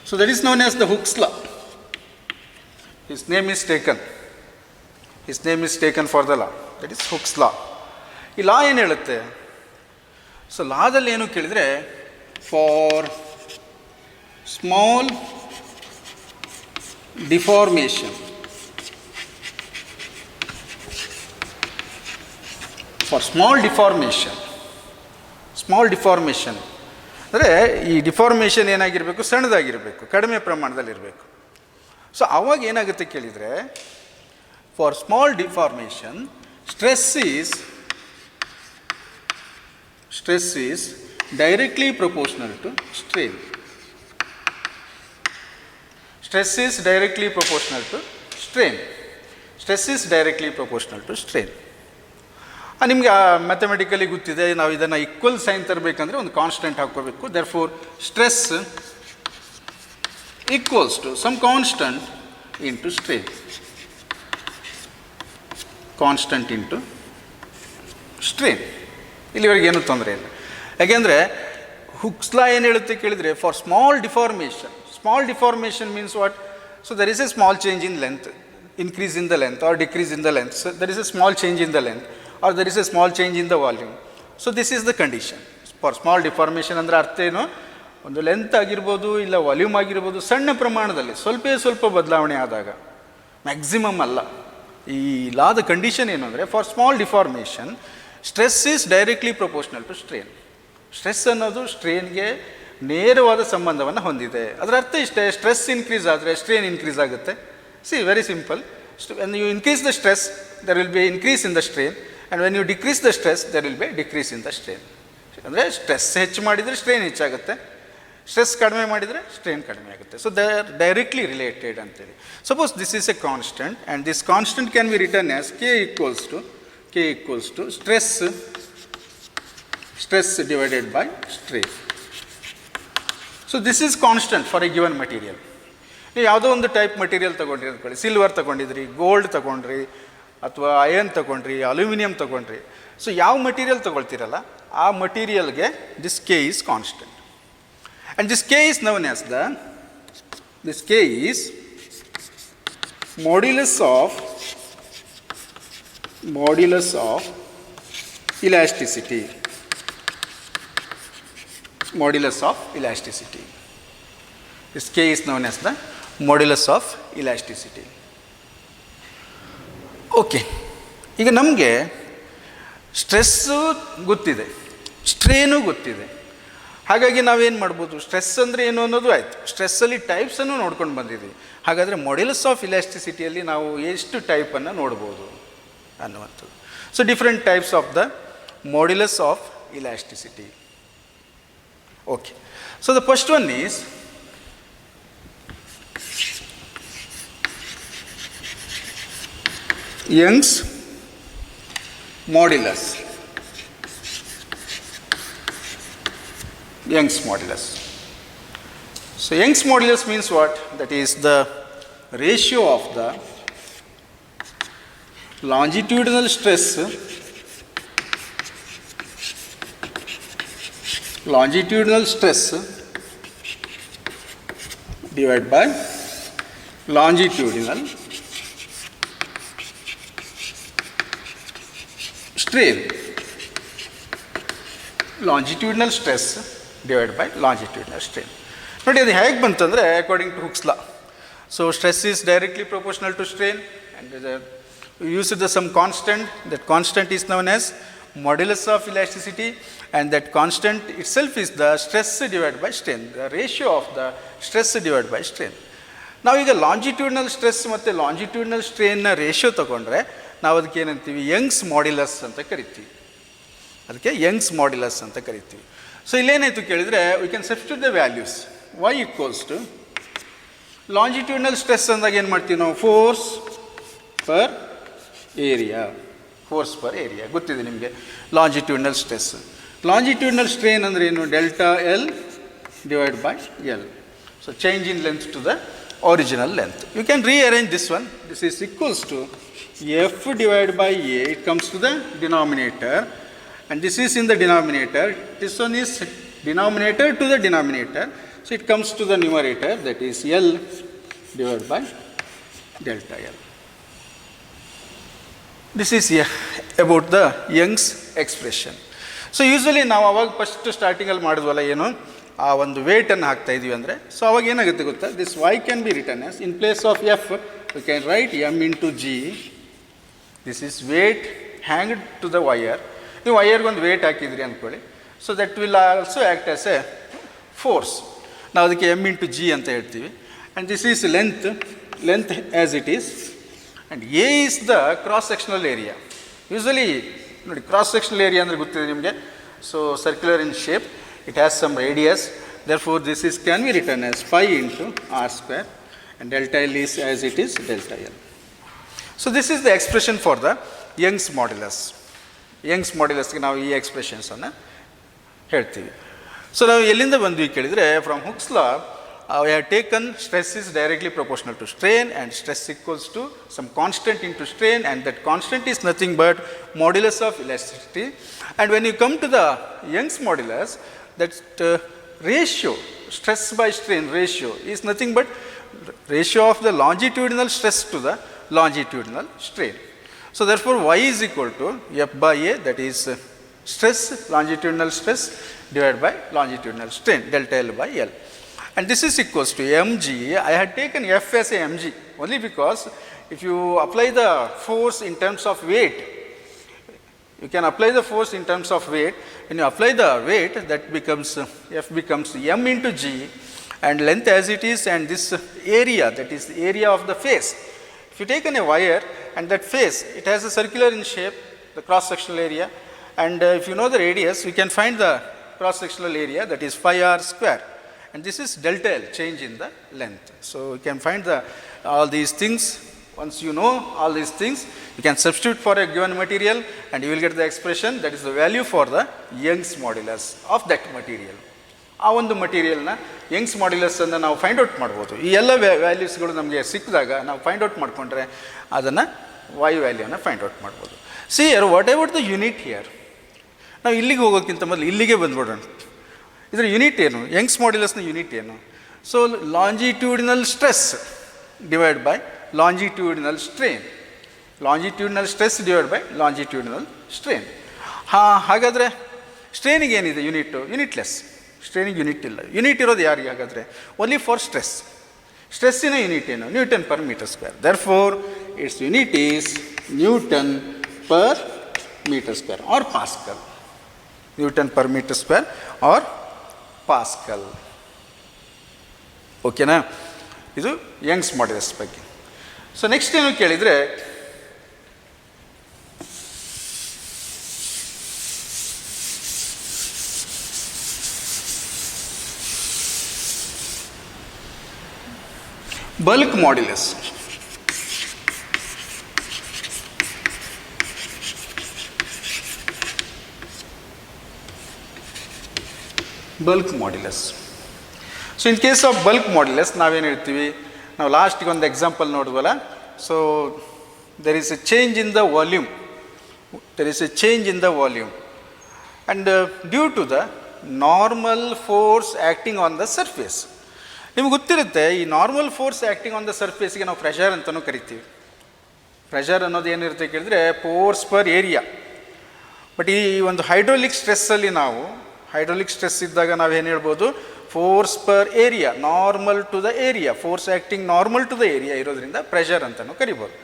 So that is known as the Hooke's law. His name is taken. His name is taken for the law. That is Hooke's law. ಈ ಲಾ ಏನು ಹೇಳುತ್ತೆ, ಸೊ ಲಾದಲ್ಲಿ ಏನು ಕೇಳಿದರೆ, for small deformation, for small deformation, small deformation ಅಂದರೆ ಈ ಡಿಫಾರ್ಮೇಷನ್ ಏನಾಗಿರಬೇಕು, ಸಣ್ಣದಾಗಿರಬೇಕು, ಕಡಿಮೆ ಪ್ರಮಾಣದಲ್ಲಿರಬೇಕು. ಸೊ ಆವಾಗ ಏನಾಗುತ್ತೆ ಕೇಳಿದರೆ, for small deformation stress is directly proportional to strain. Stress is directly proportional to strain. Stress is directly proportional to strain. ನಿಮಗೆ ಮ್ಯಾಥಮೆಟಿಕಲಿ ಗೊತ್ತಿದೆ, ನಾವು ಇದನ್ನು ಈಕ್ವಲ್ ಸೈನ್ ತರಬೇಕಂದ್ರೆ ಒಂದು ಕಾನ್ಸ್ಟೆಂಟ್ ಹಾಕ್ಕೋಬೇಕು. Therefore stress equals to some constant into strain. Constant into strain. ಇಲ್ಲಿವರೆಗೆ ಏನೂ ತೊಂದರೆ ಇಲ್ಲ. ಯಾಕೆಂದರೆ ಹುಕ್ಸ್ ಲಾ ಏನು ಹೇಳುತ್ತೆ ಕೇಳಿದರೆ, for small deformation means what? So there is a small change in length, increase in the length or decrease in the length. So there is a small change in the length or there is a small change in the volume. So this is the condition. For small deformation ಅಂದರೆ ಅರ್ಥ ಏನು? ಒಂದು ಲೆಂತ್ ಆಗಿರ್ಬೋದು, ಇಲ್ಲ ವಾಲ್ಯೂಮ್ ಆಗಿರ್ಬೋದು, ಸಣ್ಣ ಪ್ರಮಾಣದಲ್ಲಿ ಸ್ವಲ್ಪ ಬದಲಾವಣೆ ಆದಾಗ, ಮ್ಯಾಕ್ಸಿಮಮ್ ಅಲ್ಲ. ಈ ಲಾದ ಕಂಡೀಷನ್ ಏನು ಅಂದರೆ, for small deformation stress is directly proportional to strain. Stress ಅನ್ನೋದು ಸ್ಟ್ರೇನ್ಗೆ ನೇರವಾದ ಸಂಬಂಧವನ್ನು ಹೊಂದಿದೆ. ಅದರ ಅರ್ಥ ಇಷ್ಟೇ, ಸ್ಟ್ರೆಸ್ ಇನ್ಕ್ರೀಸ್ ಆದರೆ ಸ್ಟ್ರೇನ್ ಇನ್ಕ್ರೀಸ್ ಆಗುತ್ತೆ. See, very simple. When you increase the stress, there will be an increase in the strain, and when you decrease the stress, there will be a decrease in the strain. ಅಂದರೆ ಸ್ಟ್ರೆಸ್ ಹೆಚ್ಚು ಮಾಡಿದರೆ ಸ್ಟ್ರೇನ್ ಹೆಚ್ಚಾಗುತ್ತೆ, ಸ್ಟ್ರೆಸ್ ಕಡಿಮೆ ಮಾಡಿದರೆ ಸ್ಟ್ರೇನ್ ಕಡಿಮೆ ಆಗುತ್ತೆ. So they are directly related ಅಂತೇಳಿ. Suppose this is a constant and this constant can be return as K equals to stress divided by strain. So this is constant for a given material. ನೀವು ಯಾವುದೋ ಒಂದು ಟೈಪ್ ಮಟೀರಿಯಲ್ ತೊಗೊಂಡ್ರಿ ಅಂದ್ಕೊಳ್ಳಿ, ಸಿಲ್ವರ್ ತೊಗೊಂಡಿದ್ರಿ, ಗೋಲ್ಡ್ ತೊಗೊಂಡ್ರಿ, ಅಥವಾ ಅಯನ್ ತೊಗೊಂಡ್ರಿ, ಅಲ್ಯೂಮಿನಿಯಂ ತೊಗೊಂಡ್ರಿ. ಸೊ ಯಾವ ಮಟೀರಿಯಲ್ ತೊಗೊಳ್ತೀರಲ್ಲ ಆ ಮಟೀರಿಯಲ್ಗೆ this K is constant. And this K is known as this K is modulus of elasticity. Modulus of elasticity. This K is known as the modulus of elasticity. Okay, ಈಗ ನಮಗೆ ಸ್ಟ್ರೆಸ್ಸು ಗೊತ್ತಿದೆ, ಸ್ಟ್ರೇನು ಗೊತ್ತಿದೆ. ಹಾಗಾಗಿ ನಾವೇನು ಮಾಡ್ಬೋದು, ಸ್ಟ್ರೆಸ್ ಅಂದರೆ ಏನು ಅನ್ನೋದು ಆಯಿತು, ಸ್ಟ್ರೆಸ್ಸಲ್ಲಿ ಟೈಪ್ಸನ್ನು ನೋಡ್ಕೊಂಡು ಬಂದಿದ್ದೀವಿ. ಹಾಗಾದರೆ ಮಾಡ್ಯುಲಸ್ ಆಫ್ ಇಲಾಸ್ಟಿಸಿಟಿಯಲ್ಲಿ ನಾವು ಎಷ್ಟು ಟೈಪನ್ನು ನೋಡ್ಬೋದು ಅನ್ನುವಂಥದ್ದು. So different types of the modulus of elasticity. Okay, so the first one is Young's modulus. Young's modulus. So Young's modulus means what? That is the ratio of the longitudinal stress divided by longitudinal strain. Longitudinal stress divided by longitudinal strain. ನೋಡಿ ಅದು ಹೇಗೆ ಬಂತಂದರೆ, according to Hooke's law. So stress is directly proportional to strain and use the some constant. That constant is known as modulus of elasticity and that constant itself is the stress divide by strain, the ratio of the stress divide by strain. ನಾವೀಗ ಲಾಂಜಿಟ್ಯೂಡ್ನಲ್ ಸ್ಟ್ರೆಸ್ ಮತ್ತು ಲಾಂಜಿಟ್ಯೂಡ್ನಲ್ ಸ್ಟ್ರೇನ್ನ ರೇಷಿಯೋ ತೊಗೊಂಡ್ರೆ ನಾವು ಅದಕ್ಕೆ ಏನಂತೀವಿ, ಯಂಗ್ಸ್ ಮಾಡ್ಯುಲಸ್ ಅಂತ ಕರಿತೀವಿ. ಅದಕ್ಕೆ ಯಂಗ್ಸ್ ಮಾಡ್ಯುಲಸ್ ಅಂತ ಕರಿತೀವಿ. ಸೊ ಇಲ್ಲೇನಾಯಿತು ಕೇಳಿದರೆ, we can substitute the values. y equals to longitudinal stress ಅಂದಾಗ ಏನು ಮಾಡ್ತೀವಿ ನಾವು, ಫೋರ್ಸ್ ಪರ್ ಏರಿಯಾ ಗೊತ್ತಿದೆ ನಿಮಗೆ. ಲಾಂಜಿಟ್ಯೂಡ್ನಲ್ ಸ್ಟ್ರೆಸ್, ಲಾಂಜಿಟ್ಯೂಡ್ನಲ್ ಸ್ಟ್ರೇನ್ ಅಂದರೆ ಏನು, delta L divide by L. So change in length to the original length. You can rearrange this one. This is equals to F divided by A. It comes to the denominator, and this is in the denominator. This one is denominator to the denominator. So it comes to the numerator, that is L divided by delta L. This is about the Young's expression. So usually ನಾವು ಅವಾಗ ಫಸ್ಟ್ ಸ್ಟಾರ್ಟಿಂಗಲ್ಲಿ ಮಾಡಿದ್ವಲ್ಲ, ಏನು ಆ ಒಂದು ವೇಟನ್ನು ಹಾಕ್ತಾ ಇದೀವಿ ಅಂದರೆ, ಸೊ ಅವಾಗ ಏನಾಗುತ್ತೆ ಗೊತ್ತಾ, this Y can be return as, in place of F we can write M into G. This is weight hanged to the wire. ನೀವು ವಯರ್ಗೊಂದು ವೇಟ್ ಹಾಕಿದ್ರಿ ಅಂದ್ಕೊಳ್ಳಿ, so that will also act as a force. ನಾವು ಅದಕ್ಕೆ ಎಮ್ ಇಂಟು ಜಿ ಅಂತ ಹೇಳ್ತೀವಿ. And this is length as it is, and A is the cross sectional area. Usually ನೋಡಿ, ಕ್ರಾಸ್ ಸೆಕ್ಷನಲ್ ಏರಿಯಾ ಅಂದರೆ ಗೊತ್ತಿದೆ ನಿಮಗೆ. So circular in shape, it has some radius, therefore this is can be written as pi into r square, and delta L is as it is delta L. So this is the expression for the Young's modulus. Young's modulus ಗೆ ನಾವು ಈ ಎಕ್ಸ್ಪ್ರೆಷನ್ಸನ್ನು ಹೇಳ್ತೀವಿ. ಸೊ ನಾವು ಎಲ್ಲಿಂದ ಬಂದ್ವಿ ಕೇಳಿದರೆ, from hooks law we have taken stress is directly proportional to strain, and stress equals to some constant into strain, and that constant is nothing but modulus of elasticity. And when you come to the Young's modulus, that ratio, stress by strain ratio, is nothing but ratio of the longitudinal stress to the longitudinal strain. So therefore, y is equal to F by A, that is stress, longitudinal stress divided by longitudinal strain, delta L by L. And this is equals to mg. I had taken F as a mg only because if you apply the force in terms of weight, you can apply the force in terms of weight. When you apply the weight, that becomes F becomes m into g, and length as it is, and this area, that is the area of the face. If you take a wire and that face, it has a circular in shape, the cross sectional area, and if you know the radius, you can find the cross sectional area, that is phi r square. And this is delta L, change in the length. So you can find all these things. Once you know all these things, you can substitute for a given material and you will get the expression, that is the value for the Young's modulus of that material. ಆ ಒಂದು ಮಟೀರಿಯಲ್ನ ಯಂಗ್ಸ್ ಮಾಡ್ಯುಲಸನ್ನು ನಾವು ಫೈಂಡ್ ಔಟ್ ಮಾಡ್ಬೋದು. ಈ ಎಲ್ಲ ವ್ಯಾಲ್ಯೂಸ್ಗಳು ನಮಗೆ ಸಿಕ್ಕಿದಾಗ ನಾವು ಫೈಂಡ್ ಔಟ್ ಮಾಡಿಕೊಂಡ್ರೆ ಅದನ್ನು ವಾಯು ವ್ಯಾಲ್ಯೂನ ಫೈಂಡ್ ಔಟ್ ಮಾಡ್ಬೋದು. See here whatever the unit here, ನಾವು ಇಲ್ಲಿಗೆ ಹೋಗೋಕ್ಕಿಂತ ಮೊದಲು ಇಲ್ಲಿಗೆ ಬಂದ್ಬಿಡೋಣ. ಇದರ ಯೂನಿಟ್ ಏನು, ಯಂಗ್ಸ್ ಮಾಡ್ಯುಲಸ್ನ ಯೂನಿಟ್ ಏನು? So longitudinal stress divide by longitudinal strain, longitudinal stress divide by longitudinal strain. ಹಾಗಾದರೆ ಸ್ಟ್ರೇನಿಗೆ ಏನಿದೆ ಯೂನಿಟ್ಟು? ಯೂನಿಟ್ಲೆಸ್. ಸ್ಟ್ರೇನಿಗೆ ಯೂನಿಟ್ ಇಲ್ಲ. ಯೂನಿಟ್ ಇರೋದು ಯಾರಿಗೆ ಹಾಗಾದರೆ? Only for stress. ಸ್ಟ್ರೆಸ್ಸಿನ ಯೂನಿಟ್ ಏನು? Newton per metre square. Therefore its unit is newton per metre square or pascal. Newton per metre square or pascal. ಓಕೆನಾ? ಇದು ಯಂಗ್ಸ್ ಮಾಡ್ಯುಲಸ್ ಬಗ್ಗೆ. ಸೊ ನೆಕ್ಸ್ಟ್ ಏನು ಕೇಳಿದರೆ, bulk modulus. Bulk modulus. So in case of bulk modulus, ನಾವೇನು ಹೇಳ್ತೀವಿ, ನಾವು ಲಾಸ್ಟಿಗೆ ಒಂದು ಎಕ್ಸಾಂಪಲ್ ನೋಡಿದ್ವಲ್ಲ. So there is a change in the volume. There is a change in the volume. And due to the normal force acting on the surface. ನಿಮ್ಗೆ ಗೊತ್ತಿರುತ್ತೆ, ಈ normal force acting on the ಸರ್ಫೇಸ್ಗೆ ನಾವು ಪ್ರೆಷರ್ ಅಂತಲೂ ಕರಿತೀವಿ. ಪ್ರೆಷರ್ ಅನ್ನೋದು ಏನಿರುತ್ತೆ ಕೇಳಿದ್ರೆ ಫೋರ್ಸ್ ಪರ್ ಏರಿಯಾ. ಬಟ್ ಈ ಒಂದು ಹೈಡ್ರೋಲಿಕ್ ಸ್ಟ್ರೆಸ್ಸಲ್ಲಿ ನಾವು ಹೈಡ್ರೋಲಿಕ್ ಸ್ಟ್ರೆಸ್ ಇದ್ದಾಗ ನಾವೇನು ಹೇಳ್ಬೋದು, force per area, normal to the area, force acting normal to the area ಇರೋದ್ರಿಂದ ಪ್ರೆಷರ್ ಅಂತಲೂ ಕರಿಬೋದು.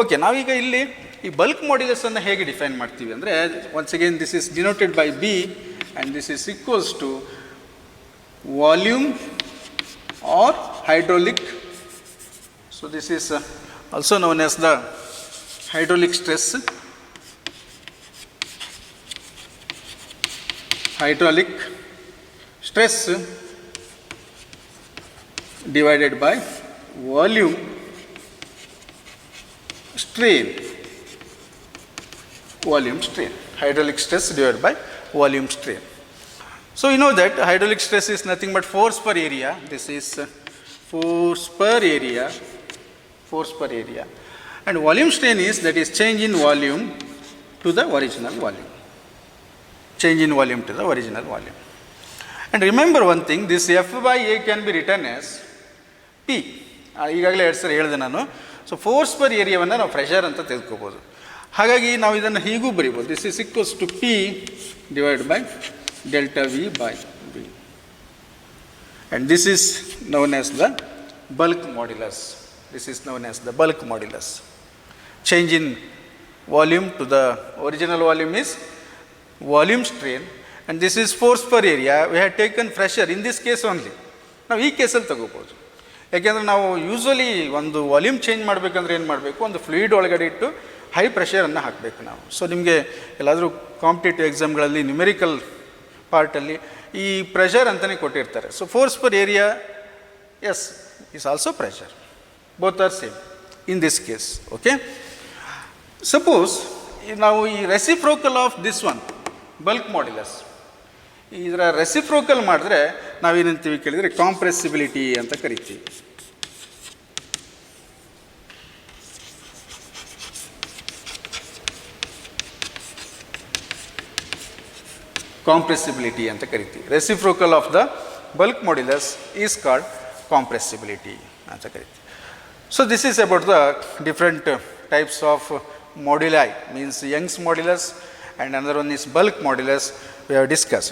ಓಕೆ, ನಾವೀಗ ಇಲ್ಲಿ ಈ ಬಲ್ಕ್ ಮಾಡ್ಯುಲಸನ್ನು ಹೇಗೆ ಡಿಫೈನ್ ಮಾಡ್ತೀವಿ ಅಂದರೆ, once again this is denoted by B and this is equals to volume or hydraulic. So this is also known as the hydraulic stress, hydraulic stress divided by volume strain, volume strain, hydraulic stress divided by volume strain. So you know that hydraulic stress is nothing but force per area. This is force per area, force per area. And volume strain is, that is change in volume to the original volume. Change in volume to the original volume. And remember one thing, this F by A can be written as P. ಈಗಾಗಲೇ ಎರಡು ಸರಿ ಹೇಳಿದೆ ನಾನು. ಸೊ ಫೋರ್ಸ್ ಪರ್ ಏರಿಯಾವನ್ನು ನಾವು ಪ್ರೆಷರ್ ಅಂತ ತಿಳ್ಕೊಬೋದು. ಹಾಗಾಗಿ ನಾವು ಇದನ್ನು ಹೀಗೂ ಬರೀಬೋದು, this is equals to P divide by delta V by V, and this is known as the bulk modulus. This is known as the bulk modulus. Change in volume to the original volume is volume strain, and this is force per area. We have taken pressure in this case only. ನಾವು ಈ ಕೇಸಲ್ಲಿ ತಗೋಬೋದು. ಯಾಕೆಂದರೆ ನಾವು ಯೂಶ್ವಲಿ ಒಂದು ವಾಲ್ಯೂಮ್ ಚೇಂಜ್ ಮಾಡಬೇಕಂದ್ರೆ ಏನು ಮಾಡಬೇಕು, ಒಂದು ಫ್ಲೂಯಿಡ್ ಒಳಗಡೆ ಇಟ್ಟು ಹೈ ಪ್ರೆಷರನ್ನು ಹಾಕಬೇಕು ನಾವು. ಸೊ ನಿಮಗೆ ಎಲ್ಲಾದರೂ ಕಾಂಪಿಟೇಟಿವ್ ಎಕ್ಸಾಮ್ಗಳಲ್ಲಿ ನ್ಯೂಮೆರಿಕಲ್ ಪಾರ್ಟಲ್ಲಿ ಈ ಪ್ರೆಷರ್ ಅಂತಲೇ ಕೊಟ್ಟಿರ್ತಾರೆ. So force per area is is also pressure, both are same in this case. Okay, suppose ನಾವು ಈ reciprocal of this one bulk modulus, ಇದರ ರೆಸಿಪ್ರೋಕಲ್ ಮಾಡಿದ್ರೆ ನಾವೇನಂತೀವಿ ಕೇಳಿದರೆ ಕಾಂಪ್ರೆಸಿಬಿಲಿಟಿ ಅಂತ ಕರಿತೀವಿ. ಕಾಂಪ್ರೆಸಿಬಿಲಿಟಿ ಅಂತ ಕರಿತೀವಿ. Reciprocal of the bulk modulus is called compressibility ಅಂತ ಕರಿತೀವಿ. So this is about the different types of moduli, means Young's modulus and another one is bulk modulus we have discussed.